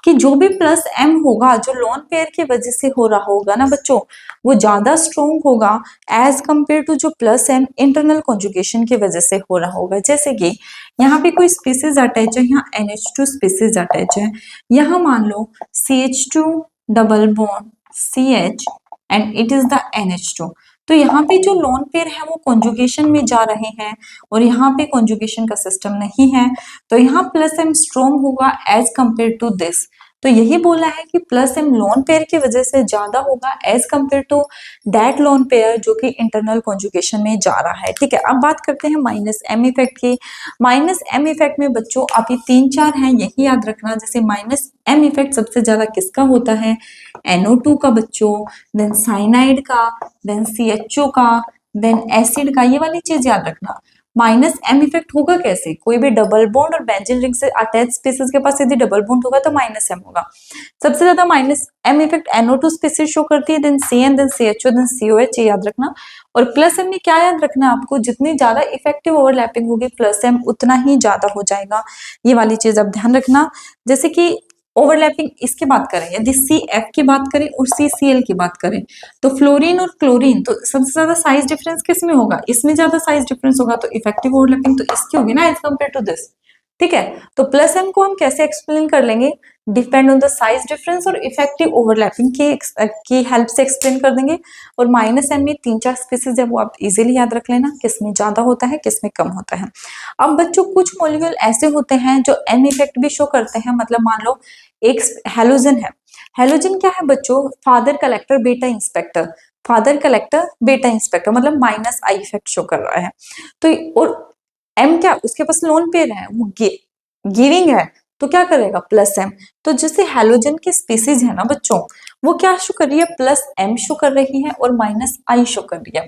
कि जो भी प्लस एम होगा जो लोन पेयर की वजह से हो रहा होगा ना बच्चों, वो ज्यादा स्ट्रॉन्ग होगा एज कंपेयर टू जो प्लस एम इंटरनल कॉन्जुगेशन की वजह से हो रहा होगा। जैसे कि यहाँ पे कोई स्पीसीज अटैच है, यहाँ NH2 स्पीसीज अटैच है, यहाँ मान लो CH2 double bond CH and it is the NH2। तो यहाँ पे जो लोन पेयर है वो कॉन्जुगेशन में जा रहे हैं और यहाँ पे कॉन्जुगेशन का सिस्टम नहीं है, तो यहाँ प्लस एम स्ट्रॉन्ग होगा एज कंपेयर टू दिस। तो यही बोला है कि प्लस एम लोन पेयर की वजह से ज्यादा होगा as compare to that lone pair जो कि इंटरनल कॉन्जुगेशन में जा रहा है। ठीक है, अब बात करते हैं माइनस एम इफेक्ट की। माइनस एम इफेक्ट में बच्चों आप ये 3-4 हैं यही याद रखना। जैसे माइनस एम इफेक्ट सबसे ज्यादा किसका होता है? NO2 का बच्चों, देन साइनाइड का, देन CHO का, देन एसिड का। ये वाली चीज याद रखना। माइनस एम इफेक्ट होगा कैसे? कोई भी डबल बॉन्ड और बेंजीन रिंग से अटैच स्पीसीज के पास यदि डबल बॉन्ड होगा तो माइनस एम होगा। सबसे ज्यादा minus M effect NO2 species show करती है, then CN, then CHO, then COH, ये याद रखना। और प्लस एम में क्या याद रखना है आपको? जितनी ज्यादा इफेक्टिव ओवरलैपिंग होगी प्लस एम उतना ही ज्यादा हो जाएगा। ये वाली चीज आप ध्यान रखना। जैसे कि ओवरलैपिंग इसकी बात करें, यदि CF की बात करें और CCl की बात करें, तो फ्लोरीन और क्लोरीन, तो सबसे ज्यादा साइज डिफरेंस किस में होगा? इसमें ज्यादा साइज डिफरेंस होगा, तो इफेक्टिव ओवरलैपिंग तो इसकी होगी ना एज कंपेयर टू दिस। ठीक है, तो प्लस एम को हम कैसे एक्सप्लेन कर लेंगे? Depend on the size difference और इफेक्टिव ओवरलैपिंग की हेल्प से एक्सप्लेन कर देंगे। और माइनस एम में 3-4 स्पीसीज है वो आप इजीली याद रख लेना, किसमें ज्यादा होता है किसमें कम होता है। अब बच्चों कुछ मॉलिक्यूल ऐसे होते हैं जो एम इफेक्ट भी शो करते हैं। मतलब मान लो एक हेलोजन है। हेलोजन क्या है बच्चों? फादर कलेक्टर बेटा इंस्पेक्टर, फादर कलेक्टर बेटा इंस्पेक्टर, मतलब माइनस आई इफेक्ट शो कर रहा है। तो और एम क्या? उसके पास लोन पेयर है, वो गिविंग है, तो क्या करेगा? Plus M. तो जैसे हेलोजन की स्पीसीज है ना बच्चों, वो क्या शो कर रही है? प्लस एम शो कर रही है और माइनस आई शो कर रही है।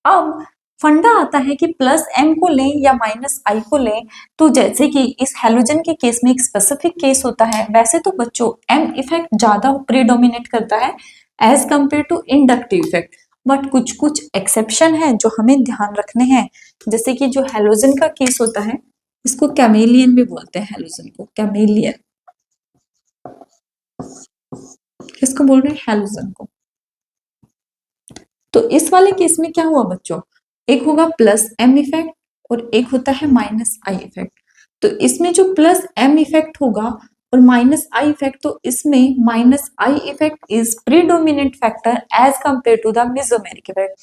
अब फंडा आता है कि प्लस एम को लें या माइनस आई को लें। तो जैसे कि इस हेलोजन के केस में एक स्पेसिफिक केस होता है, वैसे तो बच्चों एम इफेक्ट ज्यादा प्रीडोमिनेट करता है as compare to inductive effect. But कुछ कुछ एक्सेप्शन है जो हमें ध्यान रखने हैं। जैसे कि जो हेलोजन का केस होता है, इसको कैमेलियन भी बोलते हैं, हेलोजन को कैमेलियन। किसको बोल रहे हैं? हेलोजन को। तो इस वाले केस में क्या हुआ बच्चों? एक होगा प्लस एम इफेक्ट और एक होता है माइनस आई इफेक्ट। तो इसमें जो प्लस एम इफेक्ट होगा और माइनस आई इफेक्ट, तो इसमें minus I effect is predominant factor as compare to the mesomeric effect.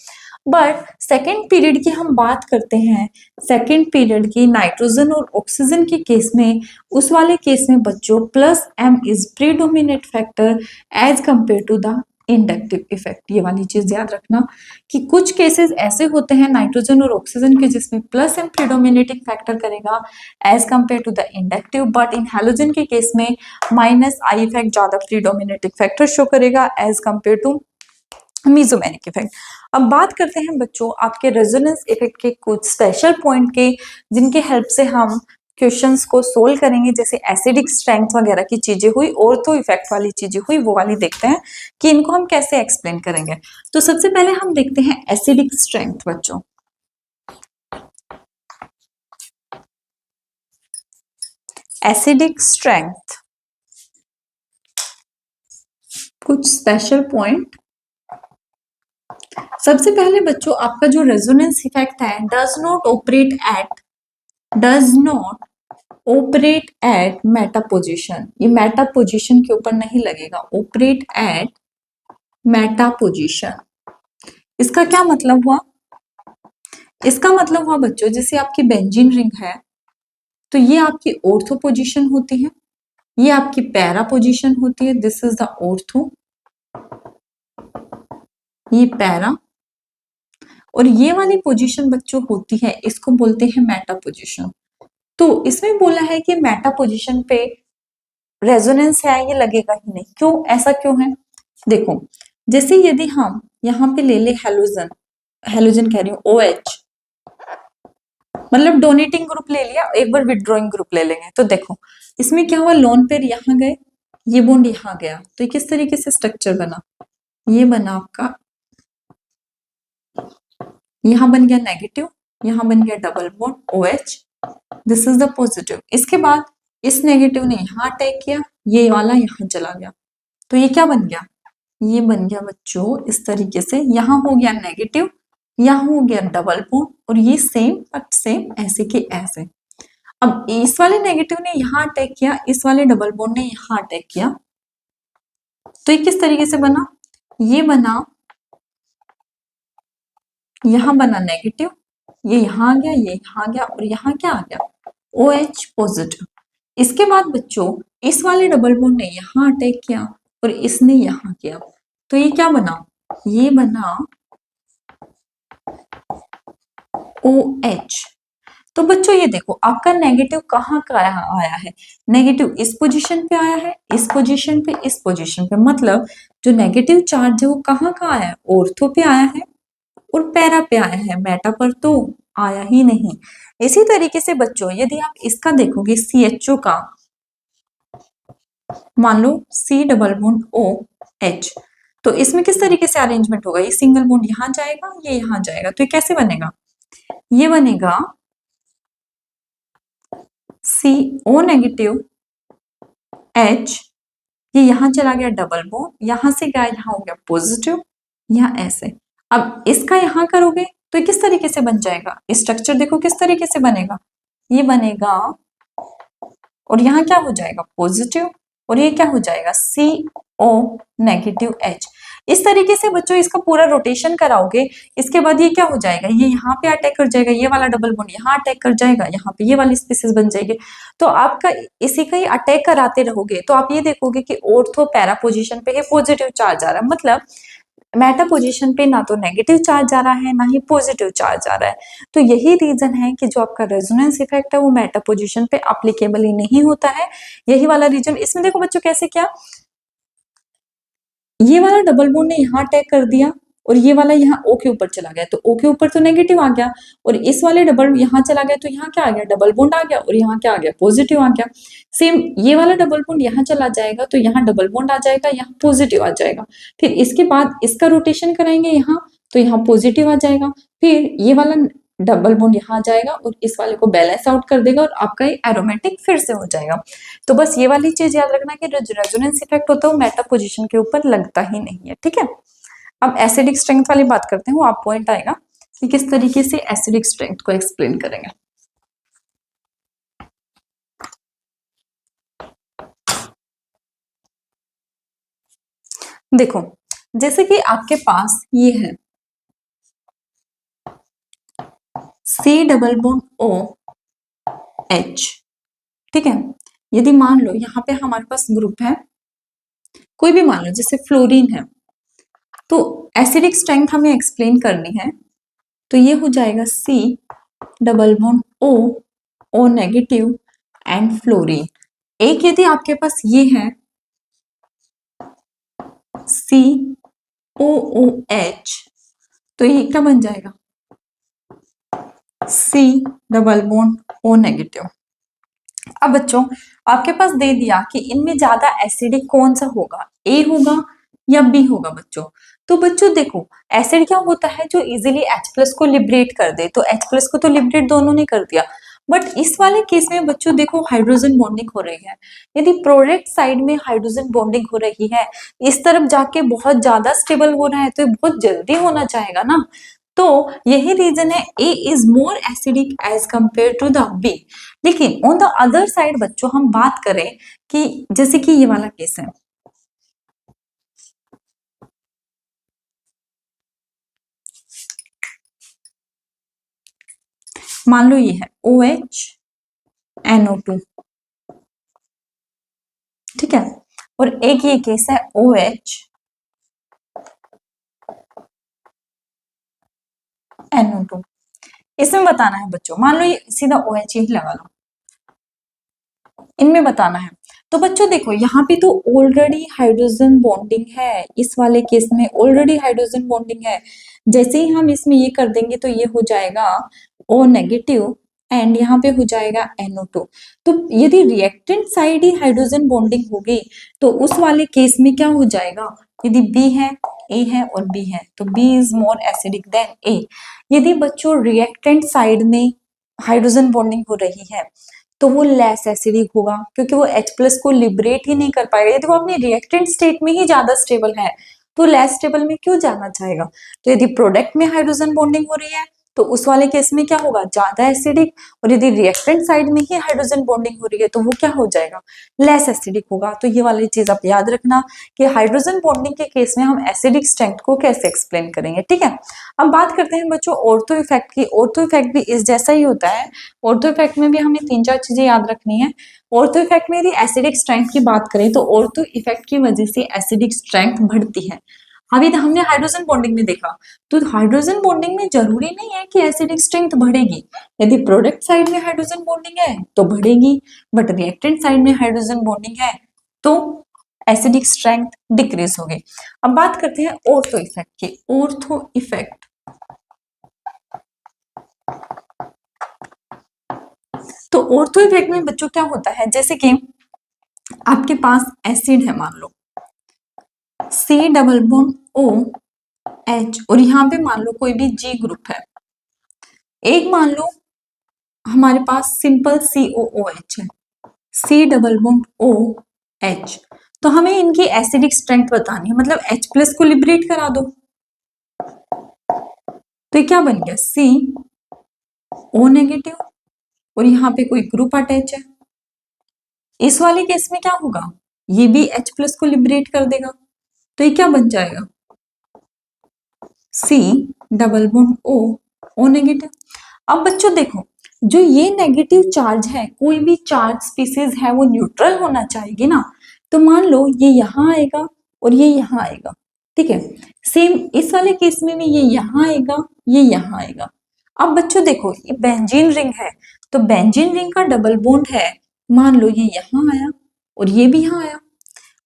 But second period की हम बात करते हैं, सेकेंड पीरियड की नाइट्रोजन और ऑक्सीजन के केस में, उस वाले केस में बच्चों plus M is predominant factor as compare to the inductive effect. ये वाली चीज याद रखना कि कुछ केसेस ऐसे होते हैं नाइट्रोजन और ऑक्सीजन के जिसमें प्लस एम प्रीडोमिनेटिंग फैक्टर करेगा as compare to the inductive, but इन हैलोजन के केस में माइनस आई इफेक्ट ज्यादा प्रीडोमिनेटिंग फैक्टर शो करेगा as compare to mesomeric effect. अब बात करते हैं बच्चों आपके रेजोनेंस इफेक्ट के कुछ स्पेशल पॉइंट के, जिनके हेल्प से हम क्वेश्चंस को सोल्व करेंगे, जैसे एसिडिक स्ट्रेंथ वगैरह की चीजें हुई, ऑर्थो इफेक्ट वाली चीजें हुई, वो वाली देखते हैं कि इनको हम कैसे एक्सप्लेन करेंगे। तो सबसे पहले हम देखते हैं एसिडिक स्ट्रेंथ बच्चों। एसिडिक स्ट्रेंथ, कुछ स्पेशल पॉइंट। सबसे पहले बच्चों आपका जो रेजोनेंस इफेक्ट है does not operate at Meta position. ये मेटा पोजीशन के ऊपर नहीं लगेगा, ऑपरेट एट मेटा पोजीशन। इसका क्या मतलब हुआ? इसका मतलब हुआ बच्चों जैसे आपकी बेंजीन रिंग है तो ये आपकी ऑर्थो पोजीशन होती है, ये आपकी पैरा पोजीशन होती है, दिस इज द ऑर्थो, ये पैरा, और ये वाली पोजीशन बच्चों होती है, इसको बोलते हैं मेटा पोजीशन। तो इसमें बोला है कि मेटा पोजीशन पे रेजोनेंस है ये लगेगा ही नहीं। क्यों, ऐसा क्यों है? देखो जैसे यदि हम यहाँ पे ले ले हेलोजन कह रही हूँ OH, मतलब डोनेटिंग ग्रुप ले लिया, एक बार विड्रॉइंग ग्रुप ले लेंगे, तो देखो इसमें क्या हुआ, लोन पेयर यहाँ गए, ये बॉन्ड यहाँ गया, तो ये किस तरीके से स्ट्रक्चर बना, ये बना आपका, यहाँ बन गया नेगेटिव, यहाँ बन गया double bond OH, this is the positive. इसके बाद इस नेगेटिव ने यहाँ अटैक किया, ये वाला यहाँ चला गया, तो ये क्या बन गया, ये बन गया बच्चों इस तरीके से, यहाँ हो गया नेगेटिव, यहाँ हो गया डबल बॉन्ड, और ये सेम बट सेम ऐसे के ऐसे। अब इस वाले नेगेटिव ने यहाँ अटैक किया, इस वाले डबल बॉन्ड ने यहाँ अटैक किया, तो ये किस तरीके से बना, ये बना, यहाँ बना नेगेटिव, ये यहाँ आ गया, ये यहाँ आ गया, और यहाँ क्या आ गया, OH पॉजिटिव। इसके बाद बच्चों इस वाले डबल बॉन्ड ने यहाँ अटैक किया और इसने यहाँ किया, तो ये क्या बना, ये बना OH। तो बच्चों ये देखो आपका नेगेटिव कहाँ का आया है, नेगेटिव इस पोजीशन पे आया है, इस पोजीशन पे, इस पोजीशन पे, मतलब जो नेगेटिव चार्ज है वो कहाँ का आया है, ऑर्थो पे आया है और पैरा पे आया है, मेटा पर तो आया ही नहीं। इसी तरीके से बच्चों यदि आप इसका देखोगे CHO का, मान लो C डबल बॉन्ड OH, तो इसमें किस तरीके से अरेंजमेंट होगा, ये सिंगल बॉन्ड यहाँ जाएगा, ये यहाँ जाएगा, तो ये कैसे बनेगा, ये बनेगा CO नेगेटिव H, ये यहाँ चला गया डबल बॉन्ड, यहाँ से गया यहाँ हो गया पॉजिटिव, यहाँ ऐसे। अब इसका यहाँ करोगे तो ये किस तरीके से बन जाएगा, स्ट्रक्चर देखो किस तरीके से बनेगा, ये बनेगा और यहाँ क्या हो जाएगा पॉजिटिव, और ये क्या हो जाएगा CO नेगेटिव H। इस तरीके से बच्चों इसका पूरा रोटेशन कराओगे, इसके बाद ये क्या हो जाएगा, ये यहाँ पे अटैक कर जाएगा, ये वाला डबल बॉन्ड यहाँ अटैक कर जाएगा, यहाँ पे ये वाली स्पीसीज बन जाएगी। तो आपका इसी का ही अटैक कराते रहोगे तो आप ये देखोगे कि ऑर्थो पैरा पोजीशन पे पॉजिटिव चार्ज आ रहा है, मतलब मेटा पोजीशन पे ना तो नेगेटिव चार्ज आ रहा है ना ही पॉजिटिव चार्ज आ रहा है। तो यही रीजन है कि जो आपका रेजोनेंस इफेक्ट है वो मेटा पोजीशन पे एप्लीकेबल ही नहीं होता है, यही वाला रीजन। इसमें देखो बच्चों कैसे, क्या ये वाला डबल बॉन्ड ने यहाँ अटैक कर दिया और ये वाला यहाँ O के ऊपर चला गया, तो O के ऊपर तो नेगेटिव आ गया, और इस वाले डबल यहाँ चला गया तो यहाँ क्या आ गया, डबल बॉन्ड आ गया, और यहाँ क्या आ गया, पॉजिटिव आ गया। सेम ये वाला डबल बॉन्ड यहाँ चला जाएगा तो यहाँ डबल बॉन्ड आ जाएगा, यहाँ पॉजिटिव आ जाएगा। फिर इसके बाद इसका रोटेशन कराएंगे यहाँ, तो यहाँ पॉजिटिव आ जाएगा, फिर ये वाला डबल बॉन्ड यहाँ जाएगा और इस वाले को बैलेंस आउट कर देगा और आपका ये एरोमेटिक फिर से हो जाएगा। तो बस ये वाली चीज याद रखना कि रेजोनेंस इफेक्ट होता है वो मेटा पोजीशन के ऊपर लगता ही नहीं है, ठीक है। अब एसिडिक स्ट्रेंथ वाली बात करते हैं, वो आप पॉइंट आएगा कि किस तरीके से एसिडिक स्ट्रेंथ को एक्सप्लेन करेंगे। देखो, जैसे कि आपके पास ये है C double bond O H, ठीक है। यदि मान लो यहाँ पे हमारे पास ग्रुप है, कोई भी मान लो जैसे फ्लोरीन है, तो एसिडिक स्ट्रेंथ हमें एक्सप्लेन करनी है, तो ये हो जाएगा C double bond O negative and fluorine. एक यदि आपके पास ये है COOH, तो ये क्या बन जाएगा C double bond O negative. अब बच्चों आपके पास दे दिया कि इनमें ज्यादा एसिडिक कौन सा होगा, ए होगा या बी होगा बच्चों। तो बच्चों देखो, एसिड क्या होता है जो इजीली H प्लस को लिबरेट कर दे, तो H प्लस को तो लिबरेट दोनों ने कर दिया, बट इस वाले केस में बच्चों देखो हाइड्रोजन बॉन्डिंग हो रही है। यदि प्रोडक्ट साइड में हाइड्रोजन बॉन्डिंग हो रही है, इस तरफ जाके बहुत ज्यादा स्टेबल हो रहा है, तो ये बहुत जल्दी होना चाहेगा ना। तो यही रीजन है A is more acidic as compare to the B. लेकिन ऑन द अदर साइड बच्चों हम बात करें कि जैसे कि ये वाला केस है, मान लो ये है OH NO2, ठीक है, और एक ये केस है OH NO2। इसमें बताना है बच्चों, मान लो ये सीधा OH ही लगा लो, इनमें बताना है। तो बच्चों देखो यहाँ पे तो ऑलरेडी हाइड्रोजन बॉन्डिंग है, इस वाले केस में ऑलरेडी हाइड्रोजन बॉन्डिंग है। जैसे ही हम इसमें ये कर देंगे तो ये हो जाएगा O नेगेटिव एंड यहाँ पे हो जाएगा NO2। तो यदि रिएक्टेंट साइड ही हाइड्रोजन बॉन्डिंग होगी तो उस वाले केस में क्या हो जाएगा, यदि B है, A है और B है, तो B is more acidic then A। यदि बच्चों रिएक्टेंट साइड में हाइड्रोजन बॉन्डिंग हो रही है तो वो लेस एसिडिक होगा, क्योंकि वो H प्लस को लिबरेट ही नहीं कर पाएगा। यदि वो अपने रिएक्टेंट स्टेट में ही ज्यादा स्टेबल है तो लेस स्टेबल में क्यों जाना चाहेगा। तो यदि प्रोडक्ट में हाइड्रोजन बॉन्डिंग हो रही है तो उस वाले केस में क्या होगा, ज्यादा एसिडिक, और यदि रिएक्टेंट साइड में ही हाइड्रोजन बॉन्डिंग हो रही है तो वो क्या हो जाएगा, लेस एसिडिक होगा। तो ये वाली चीज आप याद रखना कि हाइड्रोजन बॉन्डिंग के केस में हम एसिडिक स्ट्रेंथ को कैसे एक्सप्लेन करेंगे, ठीक है। अब बात करते हैं बच्चों ऑर्थो इफेक्ट की। ऑर्थो इफेक्ट भी इस जैसा ही होता है। ऑर्थो इफेक्ट में भी हमें 3-4 चीजें याद रखनी है। ऑर्थो इफेक्ट में यदि एसिडिक स्ट्रेंथ की बात करें तो ऑर्थो इफेक्ट की वजह से एसिडिक स्ट्रेंथ बढ़ती है। अभी हमने हाइड्रोजन बॉन्डिंग में देखा, तो हाइड्रोजन बॉन्डिंग में जरूरी नहीं है कि एसिडिक स्ट्रेंथ बढ़ेगी। यदि प्रोडक्ट साइड में हाइड्रोजन बॉन्डिंग है तो बढ़ेगी, बट रिएक्टेंट साइड में हाइड्रोजन बॉन्डिंग है तो एसिडिक स्ट्रेंथ डिक्रीज होगी। अब बात करते हैं ऑर्थो इफेक्ट की। ऑर्थो इफेक्ट, तो ऑर्थो इफेक्ट में बच्चों क्या होता है, जैसे कि आपके पास एसिड है, मान लो C double bond O H, और यहाँ पे मान लो कोई भी G ग्रुप है। एक मान लो हमारे पास सिंपल COOH है, C double bond O H, तो हमें इनकी एसिडिक स्ट्रेंथ बतानी है, मतलब H प्लस को लिबरेट करा दो। तो ये क्या बन गया, C O नेगेटिव, और यहाँ पे कोई ग्रुप अटैच है। इस वाले केस में क्या होगा, ये भी H प्लस को लिबरेट कर देगा, तो ये क्या बन जाएगा, C double bond O negative. अब बच्चों देखो, जो ये नेगेटिव चार्ज है, कोई भी चार्ज स्पीसीज है वो न्यूट्रल होना चाहिए ना। तो मान लो ये यहाँ आएगा और ये यहाँ आएगा, ठीक है। सेम इस वाले केस में भी ये यहाँ आएगा, ये यहाँ आएगा। अब बच्चों देखो, ये बेंजीन रिंग है, तो बेंजीन रिंग का डबल बॉन्ड है, मान लो ये यहाँ आया और ये भी यहाँ आया,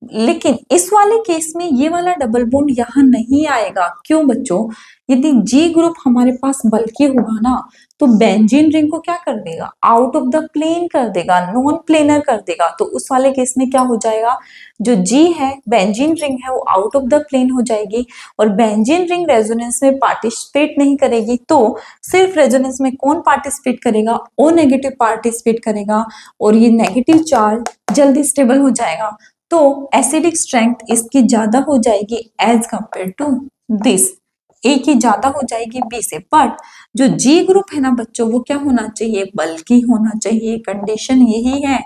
लेकिन इस वाले केस में ये वाला डबल बॉन्ड यहाँ नहीं आएगा। क्यों बच्चों, यदि जी ग्रुप हमारे पास बल्कि होगा ना तो बेंजीन रिंग को क्या कर देगा, आउट ऑफ द प्लेन कर देगा, नॉन प्लेनर कर देगा। तो उस वाले केस में क्या हो जाएगा, जो जी है बेंजीन रिंग है वो आउट ऑफ द प्लेन हो जाएगी, और बेंजीन रिंग रेजोनेंस में पार्टिसिपेट नहीं करेगी। तो सिर्फ रेजोनेंस में कौन पार्टिसिपेट करेगा, ओ नेगेटिव पार्टिसिपेट करेगा, और ये नेगेटिव चार्ज जल्दी स्टेबल हो जाएगा। तो एसिडिक स्ट्रेंथ इसकी ज्यादा हो जाएगी एज कंपेयर टू दिस, ए की ज्यादा हो जाएगी बी से। बट जो जी ग्रुप है ना बच्चों, वो क्या होना चाहिए, बल्कि होना चाहिए। कंडीशन यही है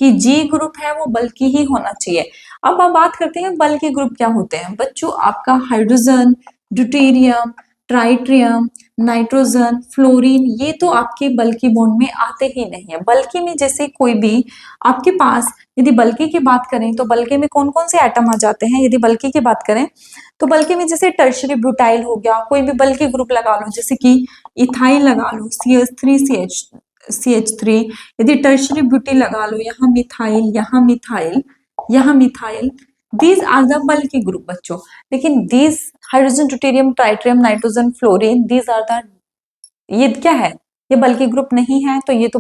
कि जी ग्रुप है वो बल्कि ही होना चाहिए। अब आप बात करते हैं बल्कि ग्रुप क्या होते हैं बच्चों, आपका hydrogen, deuterium, tritium, nitrogen, fluorine, ये तो आपके बल्कि बॉन्ड में आते ही नहीं है। बल्कि में जैसे कोई भी आपके पास, यदि बल्कि की बात करें तो बल्कि में कौन कौन से एटम आ जाते हैं, यदि बल्कि की बात करें तो बल्कि में जैसे टर्शरी ब्यूटाइल हो गया, कोई भी बल्कि ग्रुप लगा लो, जैसे कि इथाइल लगा लो, CH3 यदि टर्शरी ब्यूटी लगा लो, यहाँ मिथाइल, यहाँ मिथाइल, यहाँ methyl, these are the bulky group बच्चों। लेकिन these hydrogen, deuterium, tritium, nitrogen, fluorine, these are the, ये क्या है, ये बल्कि ग्रुप नहीं है, तो ये तो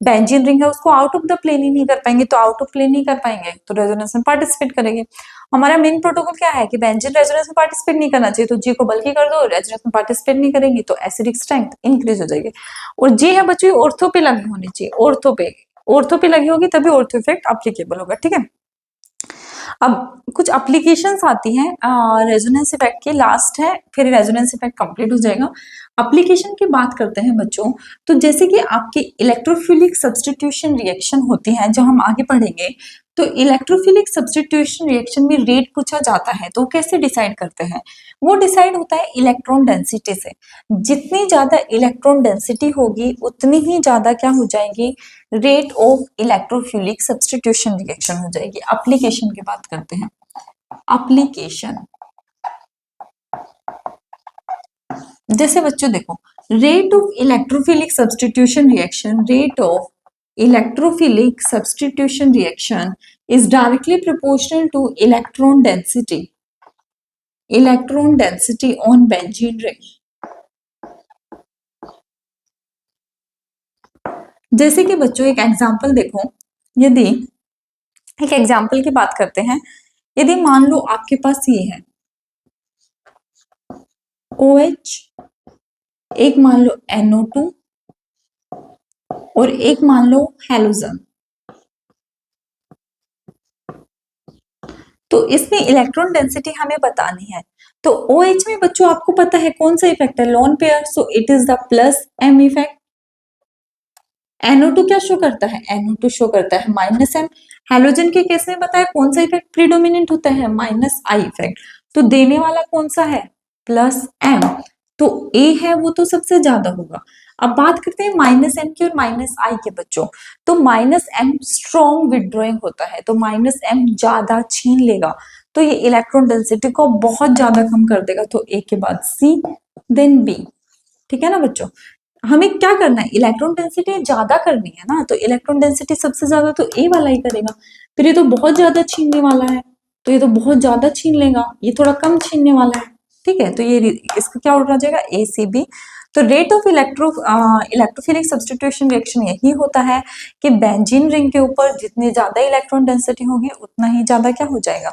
बेंजीन रिंग है, उसको आउट ऑफ द प्लेन ही नहीं कर पाएंगे, तो आउट ऑफ प्लेन नहीं कर पाएंगे तो रेजोनेंस में पार्टिसिपेट करेंगे। हमारा मेन प्रोटोकॉल क्या है कि बेंजीन रेजोनेंस में पार्टिसिपेट नहीं करना चाहिए, तो जी को बल्कि कर दो, रेजोनेंस में पार्टिसिपेट नहीं करेंगे तो एसिडिक स्ट्रेंथ इंक्रीज हो जाएगी। और जी है बच्चों ऑर्थो पे लगी होनी चाहिए, ऑर्थो पे लगी होगी तभी ऑर्थो इफेक्ट एप्लीकेबल होगा, ठीक है। अब कुछ एप्लीकेशंस आती हैं रेजोनेंस इफेक्ट की, लास्ट है फिर रेजोनेंस इफेक्ट कंप्लीट हो जाएगा। एप्लीकेशन की बात करते हैं बच्चों, तो जैसे कि आपके इलेक्ट्रोफिलिक सब्स्टिट्यूशन रिएक्शन होती है जो हम आगे पढ़ेंगे, तो इलेक्ट्रोफिलिक सब्स्टिट्यूशन रिएक्शन में रेट पूछा जाता है तो कैसे डिसाइड करते हैं, वो डिसाइड होता है इलेक्ट्रॉन डेंसिटी से। जितनी ज्यादा इलेक्ट्रॉन डेंसिटी होगी उतनी ही ज्यादा क्या हो जाएगी, rate of electrophilic substitution reaction हो जाएगी। एप्लीकेशन की बात करते हैं, एप्लीकेशन जैसे बच्चों देखो, rate of electrophilic substitution reaction, rate of electrophilic substitution reaction is directly proportional to electron density on benzene ring। जैसे कि बच्चों एक एग्जांपल देखो, यदि एक एग्जांपल की बात करते हैं, यदि मान लो आपके पास ये है OH, एक मान लो NO2 और एक मान लो हैलोजन, तो इसमें इलेक्ट्रॉन डेंसिटी हमें बतानी है। तो OH में बच्चों आपको पता है कौन सा इफेक्ट है, lone pair, so it is the plus M effect. NO2 क्या शो करता है, NO2 शो करता है -M। हैलोजन के केस में बताया कौन सा इफेक्ट प्रीडोमिनेंट होता है, -I इफेक्ट। तो देने वाला कौन सा है, +M, तो A है वो तो सबसे ज्यादा होगा। अब बात करते हैं -M की और -I के बच्चों, तो -M स्ट्रॉन्ग विड्रॉइंग होता है, तो -M ज्यादा छीन लेगा, तो ये इलेक्ट्रॉन डेंसिटी को बहुत ज्यादा कम कर देगा, तो A के बाद C देन B, ठीक है ना बच्चों। हमें क्या करना है, इलेक्ट्रॉन डेंसिटी ज्यादा करनी है ना, तो इलेक्ट्रॉन डेंसिटी सबसे ज्यादा तो ए वाला ही करेगा। फिर ये तो बहुत ज्यादा छीनने वाला है, तो ये तो बहुत ज्यादा छीन लेगा, ये थोड़ा कम छीनने वाला है, ठीक है। तो ये इसका क्या ऑर्डर आ जाएगा, ACB। तो rate of electrophilic substitution reaction यही होता है कि बेंजीन रिंग के ऊपर जितनी ज्यादा इलेक्ट्रॉन डेंसिटी होगी उतना ही ज्यादा क्या हो जाएगा,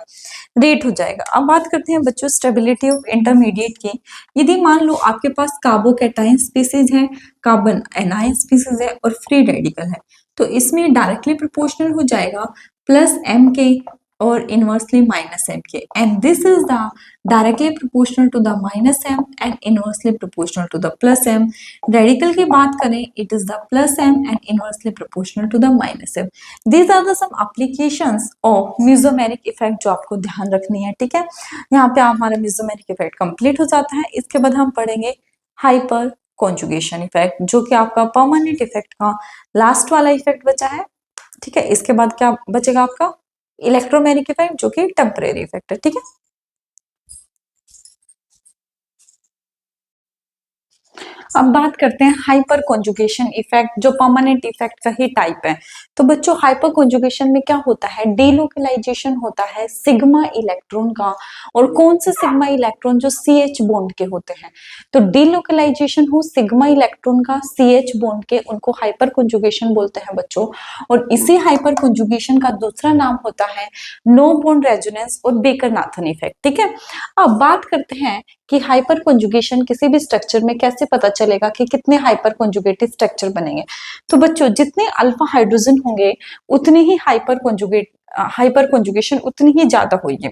रेट हो जाएगा। अब बात करते हैं बच्चों स्टेबिलिटी ऑफ इंटरमीडिएट की। यदि मान लो आपके पास कार्बोकैटायन स्पीसीज है, कार्बन एनायन स्पीसीज है और फ्री रेडिकल है, तो इसमें डायरेक्टली प्रोपोर्शनल हो जाएगा +M के और इनवर्सली -M के, and this is the directly proportional to the -M and inversely proportional to the +M। Radical की बात करें, it is the +M and inversely proportional to the -M। These are the some applications of mesomeric effect जो आपको ध्यान रखनी है, ठीक है। यहाँ पे हमारा मेसोमेरिक इफेक्ट कंप्लीट हो जाता है। इसके बाद हम पढ़ेंगे हाइपर कॉन्जुगेशन इफेक्ट, जो कि आपका परमानेंट इफेक्ट का लास्ट वाला इफेक्ट बचा है, ठीक है। इसके बाद क्या बचेगा आपका इलेक्ट्रोमेरिक इफेक्ट, जो कि टेम्परेरी इफेक्ट है, ठीक है। अब बात करते हैं हाइपर कॉन्जुगेशन इफेक्ट, जो परमानेंट इफेक्ट का ही टाइप है। तो बच्चों हाइपर कॉन्जुगेशन में क्या होता है, डीलोकलाइजेशन होता है सिग्मा इलेक्ट्रॉन का, और कौन से सिग्मा इलेक्ट्रॉन, जो CH बॉन्ड के होते हैं। तो डीलोकलाइजेशन हो सिग्मा इलेक्ट्रॉन का CH बॉन्ड के, उनको हाइपर कॉन्जुगेशन बोलते हैं बच्चों। और इसी हाइपर कॉन्जुगेशन का दूसरा नाम होता है नो बॉन्ड रेजोनेंस और बेकर नाथन इफेक्ट, ठीक है। अब बात करते हैं कि हाइपर कॉन्जुगेशन किसी भी स्ट्रक्चर में कैसे पता चलेगा कि कितने हाइपर कॉन्जुगेटेड स्ट्रक्चर बनेंगे। तो बच्चों जितने अल्फा हाइड्रोजन होंगे उतने ही हाइपर कॉन्जुगेशन उतनी ही ज्यादा होगी।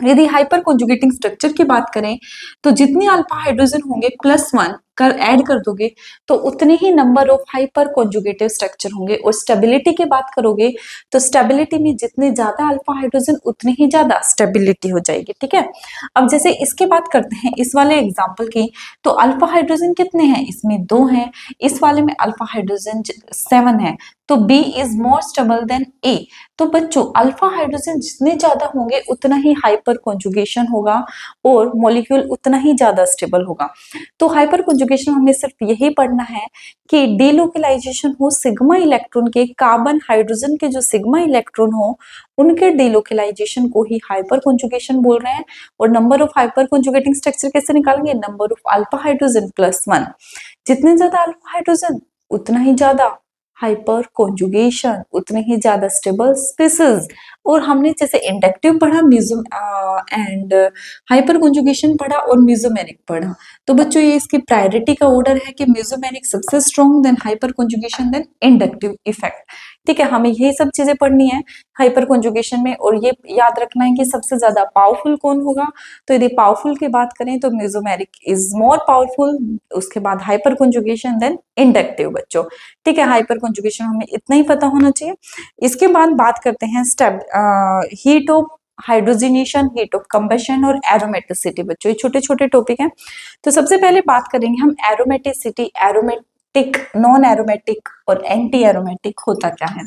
यदि हाइपर कॉन्जुगेटिंग स्ट्रक्चर की बात करें, तो जितने अल्फा हाइड्रोजन होंगे +1 कर ऐड कर दोगे तो उतने ही number of hyper conjugative structure होंगे। और स्टेबिलिटी की बात करोगे तो स्टेबिलिटी में जितने ज्यादा अल्फा हाइड्रोजन उतनी ही ज्यादा स्टेबिलिटी हो जाएगी। ठीक है, अब जैसे इसके बात करते हैं इस वाले एग्जाम्पल की, तो अल्फा हाइड्रोजन कितने हैं, इसमें 2 हैं, इस वाले में अल्फा हाइड्रोजन 7 है, तो B is more stable then A। तो बच्चों अल्फा हाइड्रोजन जितने ज्यादा होंगे उतना ही हाइपर कॉन्जुगेशन होगा और मॉलिक्यूल उतना ही ज्यादा स्टेबल होगा। तो हाइपर कॉन्जुगेशन हमें सिर्फ यही पढ़ना है कि डीलोकलाइजेशन हो सिग्मा इलेक्ट्रॉन के, कार्बन हाइड्रोजन के जो सिग्मा इलेक्ट्रॉन हो उनके डीलोकलाइजेशन को ही हाइपर कॉन्जुगेशन बोल रहे हैं। और number of hyper conjugating structure कैसे निकालेंगे, number of alpha hydrogen plus 1, जितने ज्यादा अल्फा हाइड्रोजन उतना ही ज्यादा हाइपर कॉन्जुगेशन, उतने ही ज्यादा स्टेबल स्पीसीज। और हमने जैसे इंडक्टिव पढ़ा एंड हाइपर कॉन्जुगेशन पढ़ा और म्यूजोमेरिक पढ़ा, तो बच्चों ये इसकी प्रायोरिटी का ऑर्डर है कि म्यूजोमेरिक सबसे strong, then hyperconjugation, then inductive effect. ठीक है, हमें यही सब चीजें पढ़नी है हाइपर कॉन्जुगेशन में। और ये याद रखना है कि सबसे ज्यादा पावरफुल कौन होगा, तो यदि पावरफुल की बात करें तो म्यूजोमेरिक इज मोर पावरफुल, उसके बाद हाइपर कॉन्जुगेशन, देन इंडक्टिव बच्चों। ठीक है, हाइपर कॉन्जुगेशन हमें इतना ही पता होना चाहिए। इसके बाद बात करते हैं heat of hydrogenation, heat of combustion और एरोमेटिसिटी। बच्चों ये छोटे छोटे टॉपिक हैं। तो सबसे पहले बात करेंगे हम एरोमेटिसिटी, एरोमेटिक, नॉन एरोमेटिक और एंटी एरोमेटिक होता क्या है।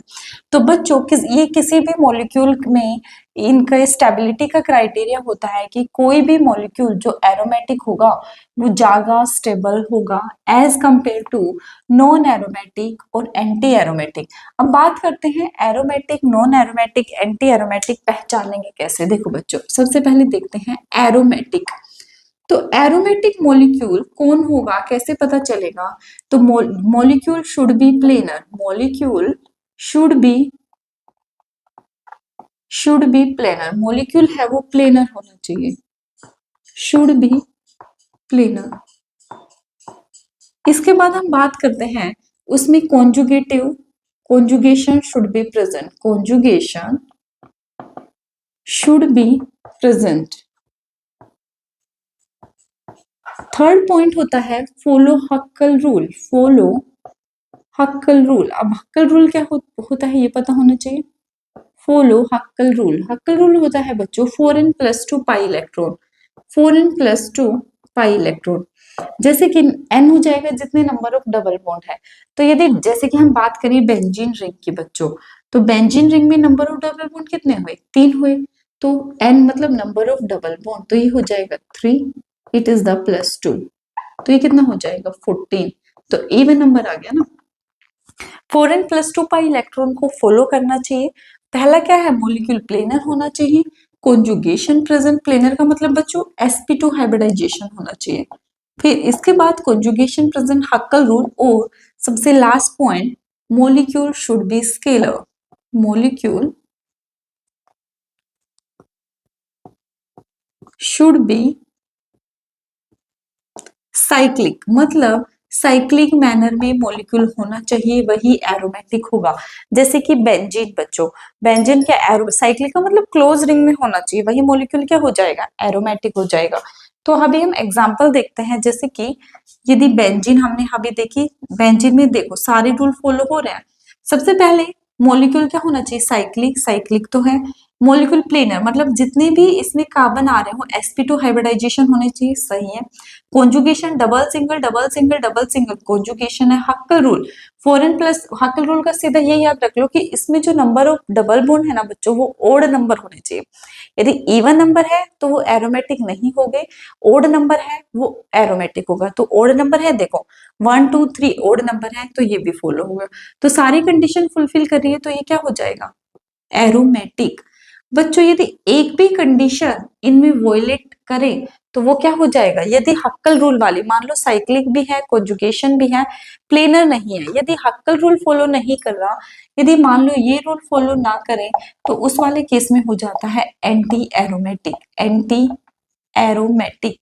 तो बच्चों ये किसी भी मॉलिक्यूल में इनका स्टेबिलिटी का क्राइटेरिया होता है कि कोई भी मॉलिक्यूल जो एरोमेटिक होगा वो ज्यादा स्टेबल होगा as compare to non aromatic और एंटी एरोमेटिक। अब बात करते हैं aromatic, non aromatic, anti aromatic पहचानेंगे कैसे। देखो बच्चों सबसे पहले देखते हैं एरोमेटिक। तो एरोमेटिक मॉलिक्यूल कौन होगा, कैसे पता चलेगा, तो molecule should be planar, molecule should be planar, molecule है वो प्लेनर होना चाहिए, शुड बी प्लेनर। इसके बाद हम बात करते हैं उसमें conjugation should be present, conjugation should be present. Third point होता है फॉलो हक्कल रूल, फॉलो हक्कल रूल। अब हक्कल रूल क्या होता है ये पता होना चाहिए। फॉलो हक्कल रूल, हक्कल रूल होता है बच्चों 4n+2 pi electron, 4n+2 pi electron. जैसे कि n हो जाएगा जितने नंबर ऑफ डबल बॉन्ड है। तो यदि जैसे कि हम बात करें बेंजीन रिंग की बच्चों, तो बेंजीन रिंग में नंबर ऑफ डबल बॉन्ड कितने हुए, 3 हुए। तो n मतलब नंबर ऑफ डबल बॉन्ड, तो ये हो जाएगा 3, इट इज द +2, तो ये कितना हो जाएगा 14। तो इवन नंबर आ गया ना। 4n+2 पाई इलेक्ट्रॉन को फॉलो करना चाहिए। पहला क्या है, मॉलिक्यूल प्लेनर होना चाहिए, कॉन्जुगेशन प्रेजेंट, प्लेनर का मतलब बच्चों sp2 हाइब्रिडाइजेशन होना चाहिए। फिर इसके बाद कॉन्जुगेशन प्रेजेंट, हक्कल रूल, और सबसे last point molecule should be scalar, molecule should be cyclic, मतलब साइक्लिक मैनर में मॉलिक्यूल होना चाहिए, वही एरोमेटिक होगा। जैसे कि बेंजीन बच्चों, बेंजीन क्या एरो, साइक्लिक का मतलब क्लोज रिंग में होना चाहिए, वही मॉलिक्यूल क्या हो जाएगा, एरोमेटिक हो जाएगा। तो अभी हम एग्जांपल देखते हैं, जैसे कि यदि बेंजीन हमने अभी देखी, बेंजीन में देखो सारे रूल फॉलो हो रहे हैं। सबसे पहले मॉलिक्यूल क्या होना चाहिए, साइक्लिक, साइक्लिक तो है। मॉलिक्यूल प्लेनर मतलब जितने भी इसमें कार्बन आ रहे हो sp2 हाइब्रिडाइजेशन होने चाहिए, सही है। Conjugation double single double single double single conjugation है। हक्कल रूल 4n+, हक्कल रूल का सीधा ये याद रख लो कि इसमें जो नंबर ऑफ डबल बॉन्ड है ना बच्चों वो ओड नंबर होने चाहिए। यदि इवन नंबर है तो वो एरोमेटिक नहीं होगे, ओड नंबर है वो एरोमेटिक होगा। तो ओड नंबर है देखो 1 2 3 ओड नंबर है तो ये भी फॉलो होगा। तो सारी कंडीशन फुलफिल कर रही है तो ये क्या हो जाएगा, एरोमेटिक। बच्चों यदि एक भी कंडीशन इनमें वोलेट करे तो वो क्या हो जाएगा, यदि हक्कल रूल वाली, मान लो साइक्लिक भी है, कॉन्जुगेशन भी है, प्लेनर नहीं है, यदि हक्कल रूल फॉलो नहीं कर रहा, यदि मान लो ये रूल फॉलो ना करें तो उस वाले केस में हो जाता है एंटी एरोमेटिक, एंटी एरोमेटिक।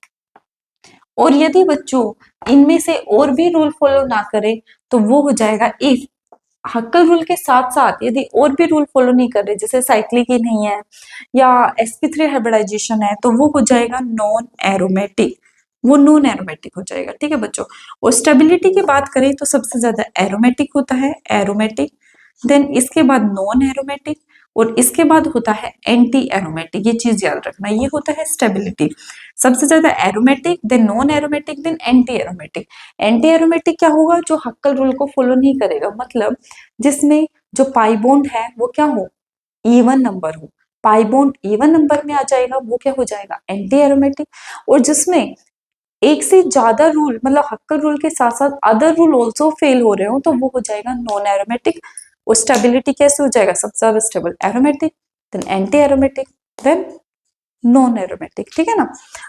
और यदि बच्चों इनमें से और भी रूल फॉलो ना करे तो वो हो जाएगा, इफ हक्कल रूल के साथ साथ यदि और भी रूल फॉलो नहीं कर रहे, जैसे साइक्लिक ही नहीं है या sp3 हाइब्रिडाइजेशन है, तो वो हो जाएगा नॉन एरोमेटिक, वो नॉन एरोमेटिक हो जाएगा। ठीक है बच्चों। और स्टेबिलिटी की बात करें तो सबसे ज्यादा एरोमेटिक होता है, एरोमेटिक, देन इसके बाद नॉन एरोमेटिक, और इसके बाद होता है एंटी एरोमेटिक। ये चीज याद रखना, ये होता है स्टेबिलिटी। सबसे ज्यादा aromatic, then non aromatic, then anti aromatic. Anti aromatic क्या होगा? जो हक्कल रूल को फॉलो नहीं करेगा, मतलब जिसमें जो पाई बॉन्ड है वो क्या हो? इवन नंबर हो। पाई बॉन्ड इवन नंबर में आ जाएगा, वो क्या हो जाएगा? Anti aromatic. और जिसमें एक से ज्यादा रूल, मतलब हक्कल रूल के साथ साथ अदर रूल ऑल्सो फेल हो रहे हो, तो वो हो जाएगा नॉन एरोमेटिक। और स्टेबिलिटी कैसे हो जाएगा? सबसे ज्यादा stable aromatic, then anti aromatic, then non aromatic. ठीक है ना।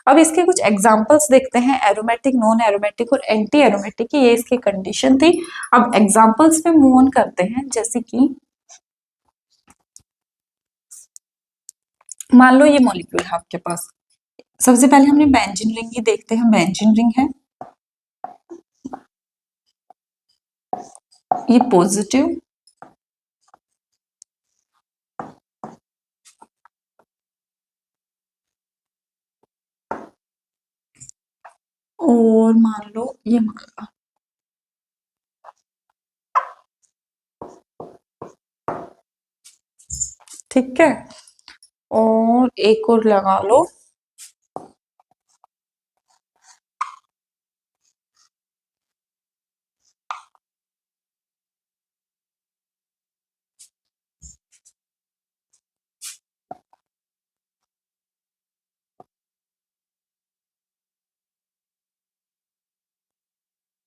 अब इसके कुछ एग्जांपल्स देखते हैं, एरोमेटिक, नॉन एरोमेटिक और एंटी एरोमेटिक की। ये इसकी कंडीशन थी। अब एग्जांपल्स पे मूव ऑन करते हैं। जैसे कि मान लो ये मॉलिक्यूल है आपके पास। सबसे पहले हमने बेंजीन रिंग ही देखते हैं। बेंजीन रिंग है, ये पॉजिटिव, और मान लो ये, ठीक है, और एक और लगा लो,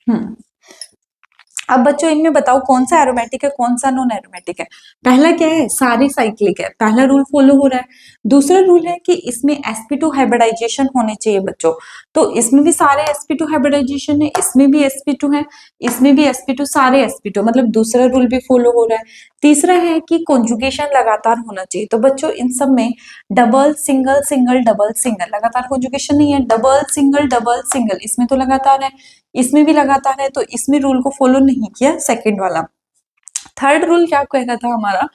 हम्म। अब बच्चों इनमें बताओ कौन सा एरोमेटिक है, कौन सा नॉन एरोमेटिक है? पहला क्या है? सारे साइक्लिक है, पहला रूल फॉलो हो रहा है। दूसरा रूल है कि इसमें sp2 हाइब्रिडाइजेशन होने चाहिए बच्चों। तो इसमें भी सारे sp2 हाइब्रिडाइजेशन है, इसमें भी sp2 है, इसमें भी sp2, सारे sp2, मतलब दूसरा रूल भी फॉलो हो रहा है। तीसरा है कि कॉन्जुगेशन लगातार होना चाहिए। तो बच्चों इन सब में double single single double single, लगातार कॉन्जुगेशन नहीं है। डबल सिंगल, इसमें तो लगातार है, इसमें भी लगातार है, तो इसमें रूल को फॉलो नहीं किया, सेकंड वाला। थर्ड रूल क्या कह रहा था हमारा?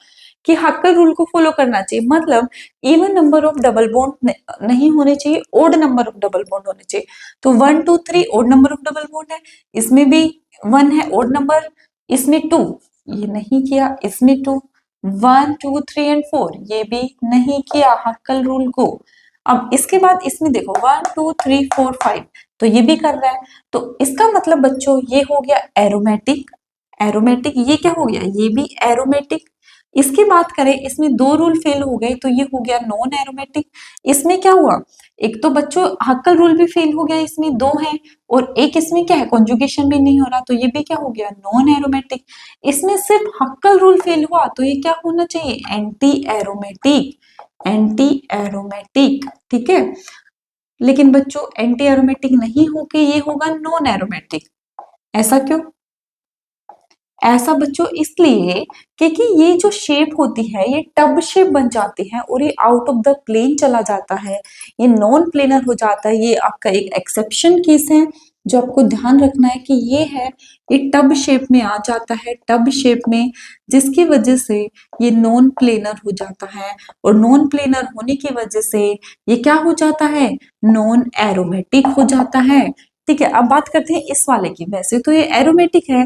कि हक्कल रूल को फॉलो करना चाहिए, मतलब even number of double bond नहीं होने चाहिए, odd number of double bond होने चाहिए। तो 1 2 3 odd number of double bond है, इसमें भी 1 है ओड नंबर, इसमें 2, ये नहीं किया, इसमें 2, 1 2 3 एंड 4 ये भी नहीं किया हक्कल रूल को। अब इसके बाद इसमें देखो 1 2 3 4 5, तो ये भी कर रहा है। तो इसका मतलब बच्चों ये हो गया एरोमेटिक। एरोमेटिक ये क्या हो गया? ये भी एरोमेटिक। इसकी बात करें, इसमें दो रूल फेल हो गए, तो ये हो गया नॉन एरोमेटिक। इसमें क्या हुआ? एक तो बच्चों हक्कल रूल भी फेल हो गया, इसमें दो है, और एक इसमें क्या है? कॉन्जुगेशन भी नहीं हो रहा, तो ये भी क्या हो गया? Non aromatic. इसमें सिर्फ हक्कल रूल फेल हुआ, तो ये क्या होना चाहिए? Anti aromatic. एंटी एरोमेटिक, ठीक है। लेकिन बच्चों एंटी एरोमेटिक नहीं होके ये होगा नॉन एरोमेटिक। ऐसा क्यों? ऐसा बच्चों इसलिए क्योंकि ये जो शेप होती है ये टब शेप बन जाती है, और ये आउट ऑफ द प्लेन चला जाता है, ये नॉन प्लेनर हो जाता है। ये आपका एक एक्सेप्शन केस है जो आपको ध्यान रखना है कि ये है, ये टब शेप में आ जाता है, टब शेप में, जिसकी वजह से ये नॉन प्लेनर हो जाता है। और नॉन प्लेनर होने की वजह से ये क्या हो जाता है? नॉन एरोमेटिक हो जाता है। ठीक है, अब बात करते हैं इस वाले की। वैसे तो ये एरोमेटिक है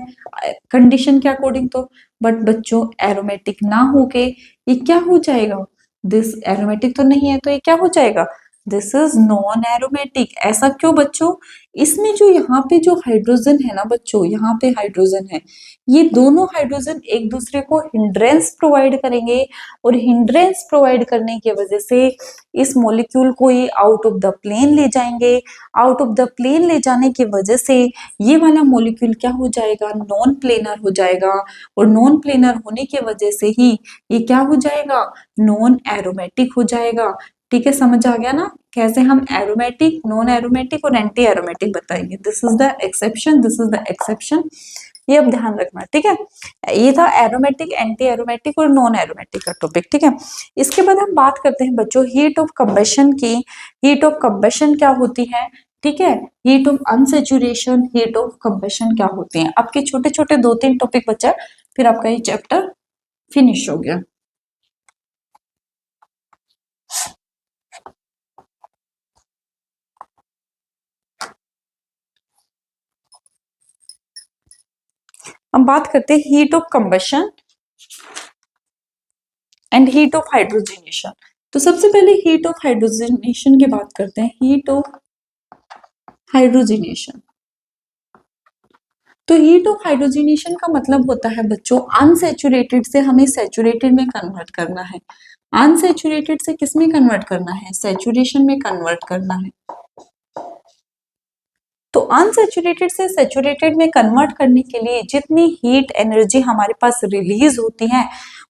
कंडीशन के अकॉर्डिंग तो, बट बच्चों एरोमेटिक ना होके ये क्या हो जाएगा? दिस एरोमेटिक तो नहीं है, तो ये क्या हो जाएगा? This is non aromatic. ऐसा क्यों बच्चों? इसमें जो यहाँ पे जो हाइड्रोजन है ना बच्चों, यहाँ पे हाइड्रोजन है, ये दोनों हाइड्रोजन एक दूसरे को हिंड्रेंस प्रोवाइड करेंगे, और हिंड्रेंस प्रोवाइड करने की वजह से इस मॉलिक्यूल को ये आउट ऑफ द प्लेन ले जाएंगे। आउट ऑफ द प्लेन ले जाने की वजह से ये वाला मॉलिक्यूल क्या हो जाएगा? नॉन प्लेनर हो जाएगा, और नॉन प्लेनर होने की वजह से ही ये क्या हो जाएगा? नॉन एरोमेटिक हो जाएगा। ठीक है, समझ आ गया ना कैसे हम एरोमेटिक, नॉन एरोमेटिक और एंटी एरोमेटिक बताएंगे? This is the exception, this is the exception, ये अब ध्यान रखना। ठीक है, ये था एरोमेटिक, एंटी एरोमेटिक और नॉन एरोमेटिक का टॉपिक। ठीक है, इसके बाद हम बात करते हैं बच्चों हीट ऑफ कंबशन की। हीट ऑफ कंबशन क्या होती है? ठीक है, heat of unsaturation, heat of combustion क्या होती है? आपके छोटे छोटे 2 3 टॉपिक बचा, फिर आपका ये चैप्टर फिनिश हो गया। अब बात करते हैं heat of combustion and heat of hydrogenation. तो सबसे पहले हीट ऑफ हाइड्रोजनेशन की बात करते हैं, हीट ऑफ हाइड्रोजनेशन। तो हीट ऑफ हाइड्रोजनेशन का मतलब होता है बच्चों, अनसैचुरेटेड से हमें सैचुरेटेड में कन्वर्ट करना है। अनसैचुरेटेड से किस में कन्वर्ट करना है? सैचुरेशन में कन्वर्ट करना है। तो अनसैचुरेटेड से सैचुरेटेड में कन्वर्ट करने के लिए जितनी हीट एनर्जी हमारे पास रिलीज होती है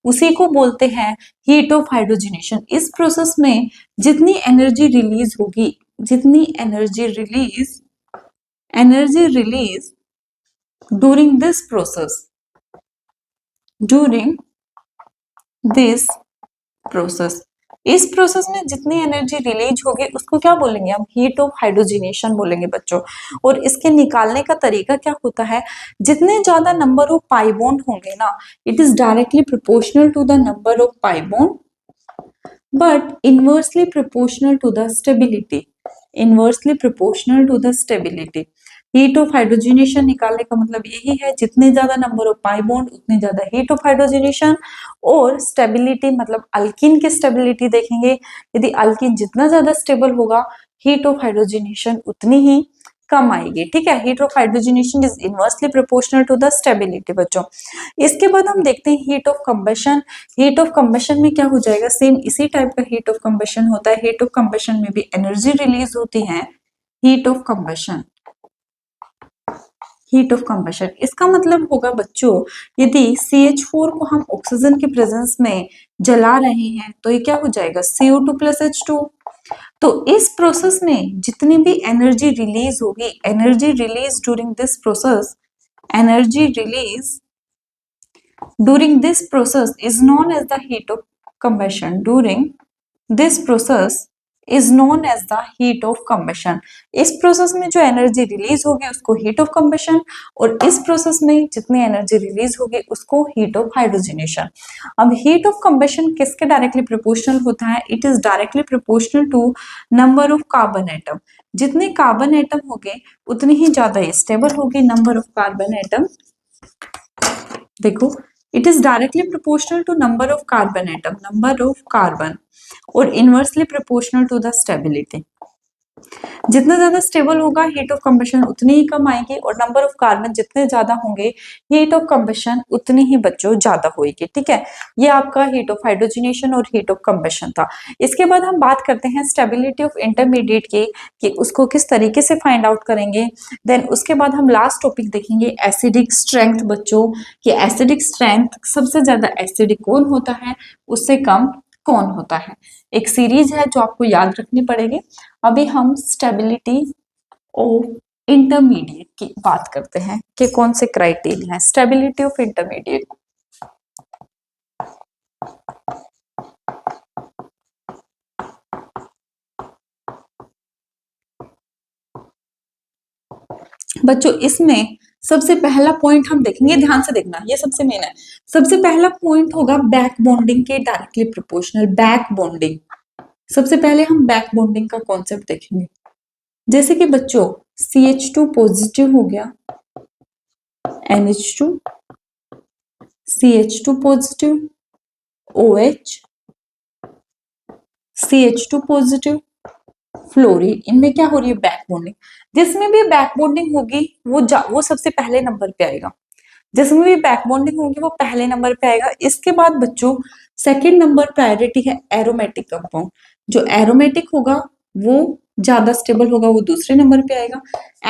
उसी को बोलते हैं हीट ऑफ हाइड्रोजनेशन। इस प्रोसेस में जितनी एनर्जी रिलीज होगी, जितनी energy release during this process, इस प्रोसेस में जितनी एनर्जी रिलीज होगी उसको क्या बोलेंगे हम? हीट ऑफ हाइड्रोजनेशन बोलेंगे बच्चों। और इसके निकालने का तरीका क्या होता है? जितने ज्यादा नंबर ऑफ पाई बॉन्ड होंगे ना, it is directly proportional to the number of pi bond but inversely proportional to the stability. Inversely proportional to the stability. Heat of hydrogenation निकालने का मतलब यही है, जितने ज्यादा नंबर ऑफ पाई बॉन्ड उतनी ज्यादा हीट ऑफ हाइड्रोजनेशन। और स्टेबिलिटी मतलब अल्कीन की स्टेबिलिटी देखेंगे, यदि अल्कीन जितना ज्यादा स्टेबल होगा हीट ऑफ हाइड्रोजनेशन उतनी ही कम आएगी। ठीक है, heat of hydrogenation is inversely proportional to the stability बच्चों। इसके बाद हम देखते हैं heat of combustion. Heat of combustion में क्या हो जाएगा? सेम इसी टाइप का हीट ऑफ कंबशन होता है। हीट ऑफ कंबशन में भी एनर्जी रिलीज होती है। Heat of combustion, heat of combustion इसका मतलब होगा बच्चों, यदि CH4 को हम ऑक्सीजन के प्रेजेंस में जला रहे हैं तो ये क्या हो जाएगा? CO2 plus H2। तो इस प्रोसेस में जितनी भी एनर्जी रिलीज होगी, energy release during this process, energy release during this process is known as the heat of combustion. During this process is known as the heat of combustion. इस प्रोसेस में जो एनर्जी रिलीज होगी उसको हीट ऑफ कंबशन, और इस प्रोसेस में जितनी एनर्जी रिलीज होगी उसको हीट ऑफ हाइड्रोजनेशन। अब हीट ऑफ कंबशन किसके डायरेक्टली प्रोपोर्शनल होता है? It is directly proportional to number of carbon atom. जितने कार्बन एटम होंगे उतनी ही ज्यादा स्टेबल होगी नंबर ऑफ कार्बन एटम। देखो, it is directly proportional to number of carbon atom, number of carbon, और inversely proportional to the stability. जितना ज्यादा स्टेबल होगा हीट ऑफ कंबशन उतनी ही कम आएगी, और नंबर ऑफ कार्बन जितने ज्यादा होंगे हीट ऑफ कंबशन उतनी ही बच्चों ज्यादा होगी। ठीक है, ये आपका हीट ऑफ हाइड्रोजनेशन और हीट ऑफ कंबशन था। इसके बाद हम बात करते हैं स्टेबिलिटी ऑफ इंटरमीडिएट की, कि उसको किस तरीके से फाइंड आउट करेंगे। देन उसके बाद हम लास्ट टॉपिक देखेंगे एसिडिक स्ट्रेंथ बच्चों, कि एसिडिक स्ट्रेंथ सबसे ज्यादा एसिडिक कौन होता है, उससे कम कौन होता है। एक सीरीज है जो आपको याद रखनी पड़ेगी। अभी हम स्टेबिलिटी ऑफ इंटरमीडिएट की बात करते हैं कि कौन से क्राइटेरिया है स्टेबिलिटी ऑफ इंटरमीडिएट। बच्चों इसमें सबसे पहला पॉइंट हम देखेंगे, ध्यान से देखना, ये सबसे मेन है। सबसे पहला पॉइंट होगा बैक बॉन्डिंग के डायरेक्टली प्रोपोर्शनल। बैक बॉन्डिंग, सबसे पहले हम बैक बॉन्डिंग का कॉन्सेप्ट देखेंगे। जैसे कि बच्चों CH2 पॉजिटिव हो गया, NH2, CH2 positive, OH, CH2 positive, fluorine, इनमें क्या हो रही है? Back bonding. जिसमें भी बैक बॉन्डिंग होगी वो सबसे पहले नंबर पे आएगा। जिसमें भी बैक बॉन्डिंग होगी वो पहले नंबर पे आएगा। इसके बाद बच्चों सेकंड नंबर प्रायोरिटी है एरोमेटिक कंपाउंड। जो एरोमेटिक होगा वो ज्यादा स्टेबल होगा, वो दूसरे नंबर पे आएगा।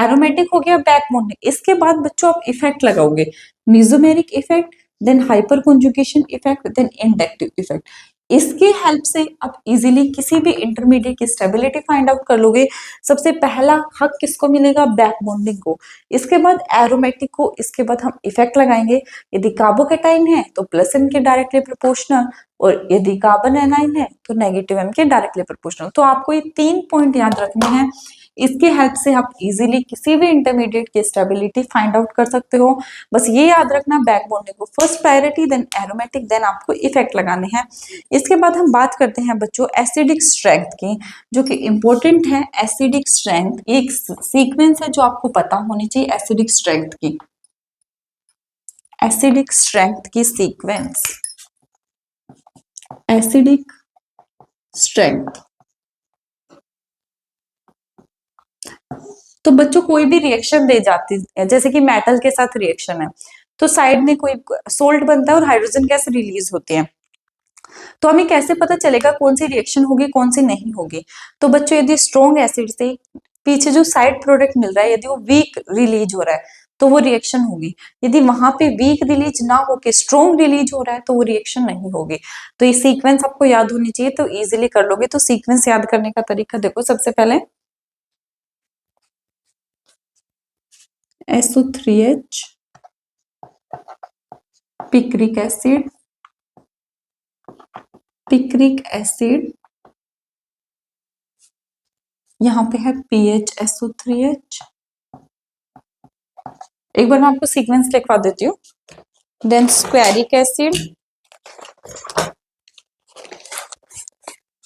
एरोमेटिक हो गया बैक बॉन्डिंग। इसके बाद बच्चों आप इफेक्ट लगाओगे, mesomeric effect, then hyperconjugation effect, then inductive effect. इसकी हेल्प से आप इजीली किसी भी इंटरमीडिएट की स्टेबिलिटी फाइंड आउट कर लोगे। सबसे पहला हक किसको मिलेगा? बैक बॉन्डिंग को, इसके बाद एरोमेटिक को, इसके बाद हम इफेक्ट लगाएंगे। यदि कार्बोकेटाइन है तो प्लस एम के डायरेक्टली प्रोपोर्शनल, और यदि कार्बन एनाइन है तो नेगेटिव एम के डायरेक्टली प्रोपोर्शनल। तो आपको ये 3 पॉइंट याद रखने हैं। इसकी हेल्प से आप इजीली किसी भी इंटरमीडिएट की स्टेबिलिटी फाइंड आउट कर सकते हो। बस ये याद रखना, बैक बॉन्डिंग को first priority, then aromatic, then आपको इफेक्ट लगाने हैं। इसके बाद हम बात करते हैं बच्चों एसिडिक स्ट्रेंथ की, जो कि इंपॉर्टेंट है। एसिडिक स्ट्रेंथ एक सीक्वेंस है जो आपको पता होनी चाहिए एसिडिक स्ट्रेंथ की। एसिडिक स्ट्रेंथ की सीक्वेंस, एसिडिक स्ट्रेंथ। तो बच्चों कोई भी रिएक्शन दे जाती है, जैसे कि मेटल के साथ रिएक्शन है, तो साइड में कोई सोल्ट बनता है और हाइड्रोजन गैस रिलीज होती है, तो हमें कैसे पता चलेगा कौन सी रिएक्शन होगी कौन सी नहीं होगी? तो बच्चों यदि स्ट्रॉन्ग एसिड से पीछे जो साइड प्रोडक्ट मिल रहा है यदि वो वीक रिलीज हो रहा है तो वो रिएक्शन होगी, यदि वहां पे वीक रिलीज ना होके स्ट्रॉन्ग रिलीज हो रहा है तो वो रिएक्शन नहीं होगी। तो ये सीक्वेंस आपको याद होनी चाहिए, तो इजीली कर लोगे। तो सीक्वेंस याद करने का तरीका देखो, सबसे पहले SO3H, picric acid, picric acid, यहाँ पे है PHSO3H। एक बार मैं आपको सीक्वेंस लिखवा देती हूँ। देन स्क्वेरिक एसिड,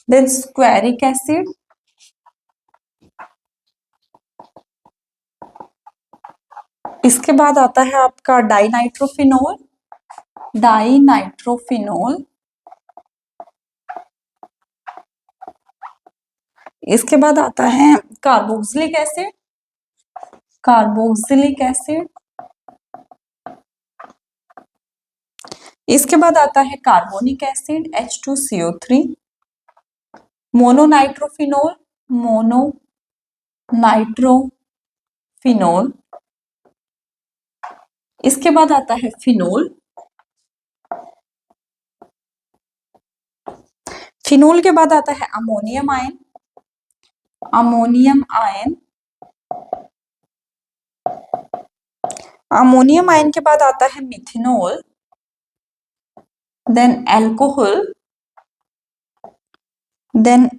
देन स्क्वेरिक एसिड, इसके बाद आता है आपका डाइनाइट्रोफिनोल, डाइनाइट्रोफिनोल, इसके बाद आता है कार्बोक्सिलिक एसिड, कार्बोक्सिलिक एसिड, इसके बाद आता है कार्बोनिक एसिड H2CO3, मोनोनाइट्रोफिनोल, मोनोनाइट्रोफिनोल, इसके बाद आता है फिनोल, फिनोल के बाद आता है ammonium ion, ammonium ion, ammonium ion के बाद आता है methanol, then alcohol, then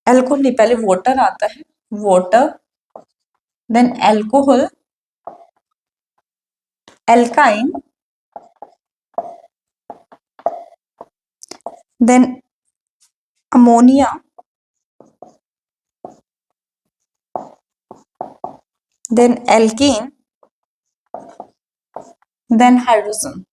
alcohol नहीं पहले वाटर आता है, water, then alcohol, alkyne, then ammonia, then alkene, then hydrogen.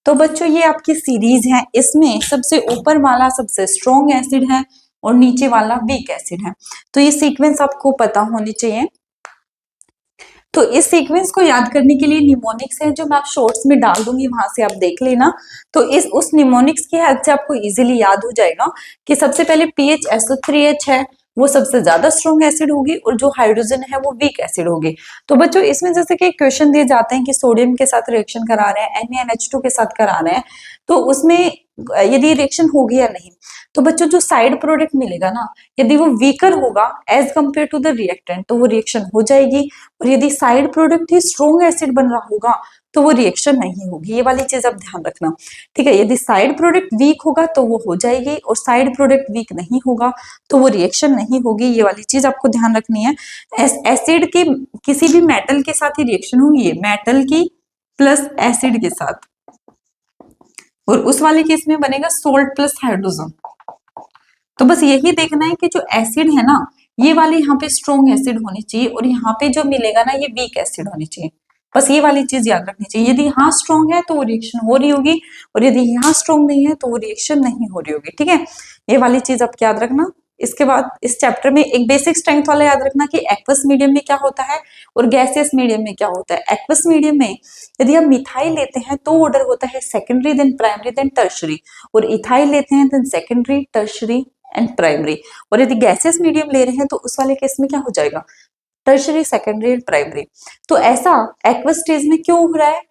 तो बच्चों ये आपकी सीरीज है, इसमें सबसे ऊपर वाला सबसे स्ट्रॉन्ग एसिड है और नीचे वाला वीक एसिड है। तो ये सीक्वेंस आपको पता होनी चाहिए। तो इस सीक्वेंस को याद करने के लिए निमोनिक्स है जो मैं आप शॉर्ट्स में डाल दूंगी, वहां से आप देख लेना। तो इस उस निमोनिक्स की हेल्प से आपको इजीली याद हो जाएगा कि सबसे पहले PHSO3H है वो सबसे ज्यादा स्ट्रॉन्ग एसिड होगी और जो हाइड्रोजन है वो वीक एसिड होगी। तो बच्चों इसमें जैसे कि क्वेश्चन दिए जाते हैं कि सोडियम के साथ रिएक्शन करा रहे हैं, NaNH2 के साथ करा रहे हैं, तो उसमें यदि रिएक्शन होगी या नहीं, तो बच्चों जो साइड प्रोडक्ट मिलेगा ना यदि वो वीकर होगा as compare to the reactant तो वो रिएक्शन हो जाएगी, और यदि साइड प्रोडक्ट ही स्ट्रॉन्ग एसिड बन रहा होगा तो वो रिएक्शन नहीं होगी। ये वाली चीज आप ध्यान रखना, ठीक है। यदि साइड प्रोडक्ट वीक होगा तो वो हो जाएगी और साइड प्रोडक्ट वीक नहीं होगा तो वो रिएक्शन नहीं होगी। ये वाली चीज आपको ध्यान रखनी है। एसिड के किसी भी मेटल के साथ ही रिएक्शन होगी, मेटल की प्लस एसिड के साथ, और उस वाले केस में बनेगा सोल्ट प्लस हाइड्रोजन। तो बस यही देखना है कि जो एसिड है ना ये वाली यहाँ पे स्ट्रॉन्ग एसिड होनी चाहिए और यहाँ पे जो मिलेगा ना ये वीक एसिड होनी चाहिए। बस ये वाली चीज याद रखनी चाहिए। यदि यहाँ स्ट्रॉन्ग है तो वो रिएक्शन हो रही होगी और यदि यहाँ स्ट्रॉन्ग नहीं है तो वो रिएक्शन नहीं हो रही होगी, ठीक है। ये वाली चीज आप याद रखना। इसके बाद इस चैप्टर में एक बेसिक स्ट्रेंथ वाला याद रखना कि एक्वस मीडियम में क्या होता है और गैसियस मीडियम में क्या होता है। एक्वस मीडियम में यदि हम मिथाइल लेते हैं तो ऑर्डर होता है secondary, then primary, then tertiary, और इथाइल लेते हैं then secondary, tertiary and primary. और यदि गैसियस मीडियम ले रहे हैं तो उस वाले केस में क्या हो जाएगा, टर्शरी, सेकेंडरी एंड प्राइमरी। तो ऐसा एक्वस स्टेज में क्यों हो रहा है,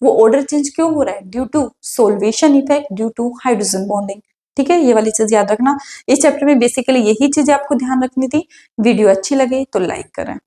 वो ऑर्डर चेंज क्यों हो रहा है, due to solvation effect, due to hydrogen bonding, ठीक है। ये वाली चीज याद रखना। इस चैप्टर में बेसिकली यही चीजें आपको ध्यान रखनी थी। वीडियो अच्छी लगे तो लाइक करें।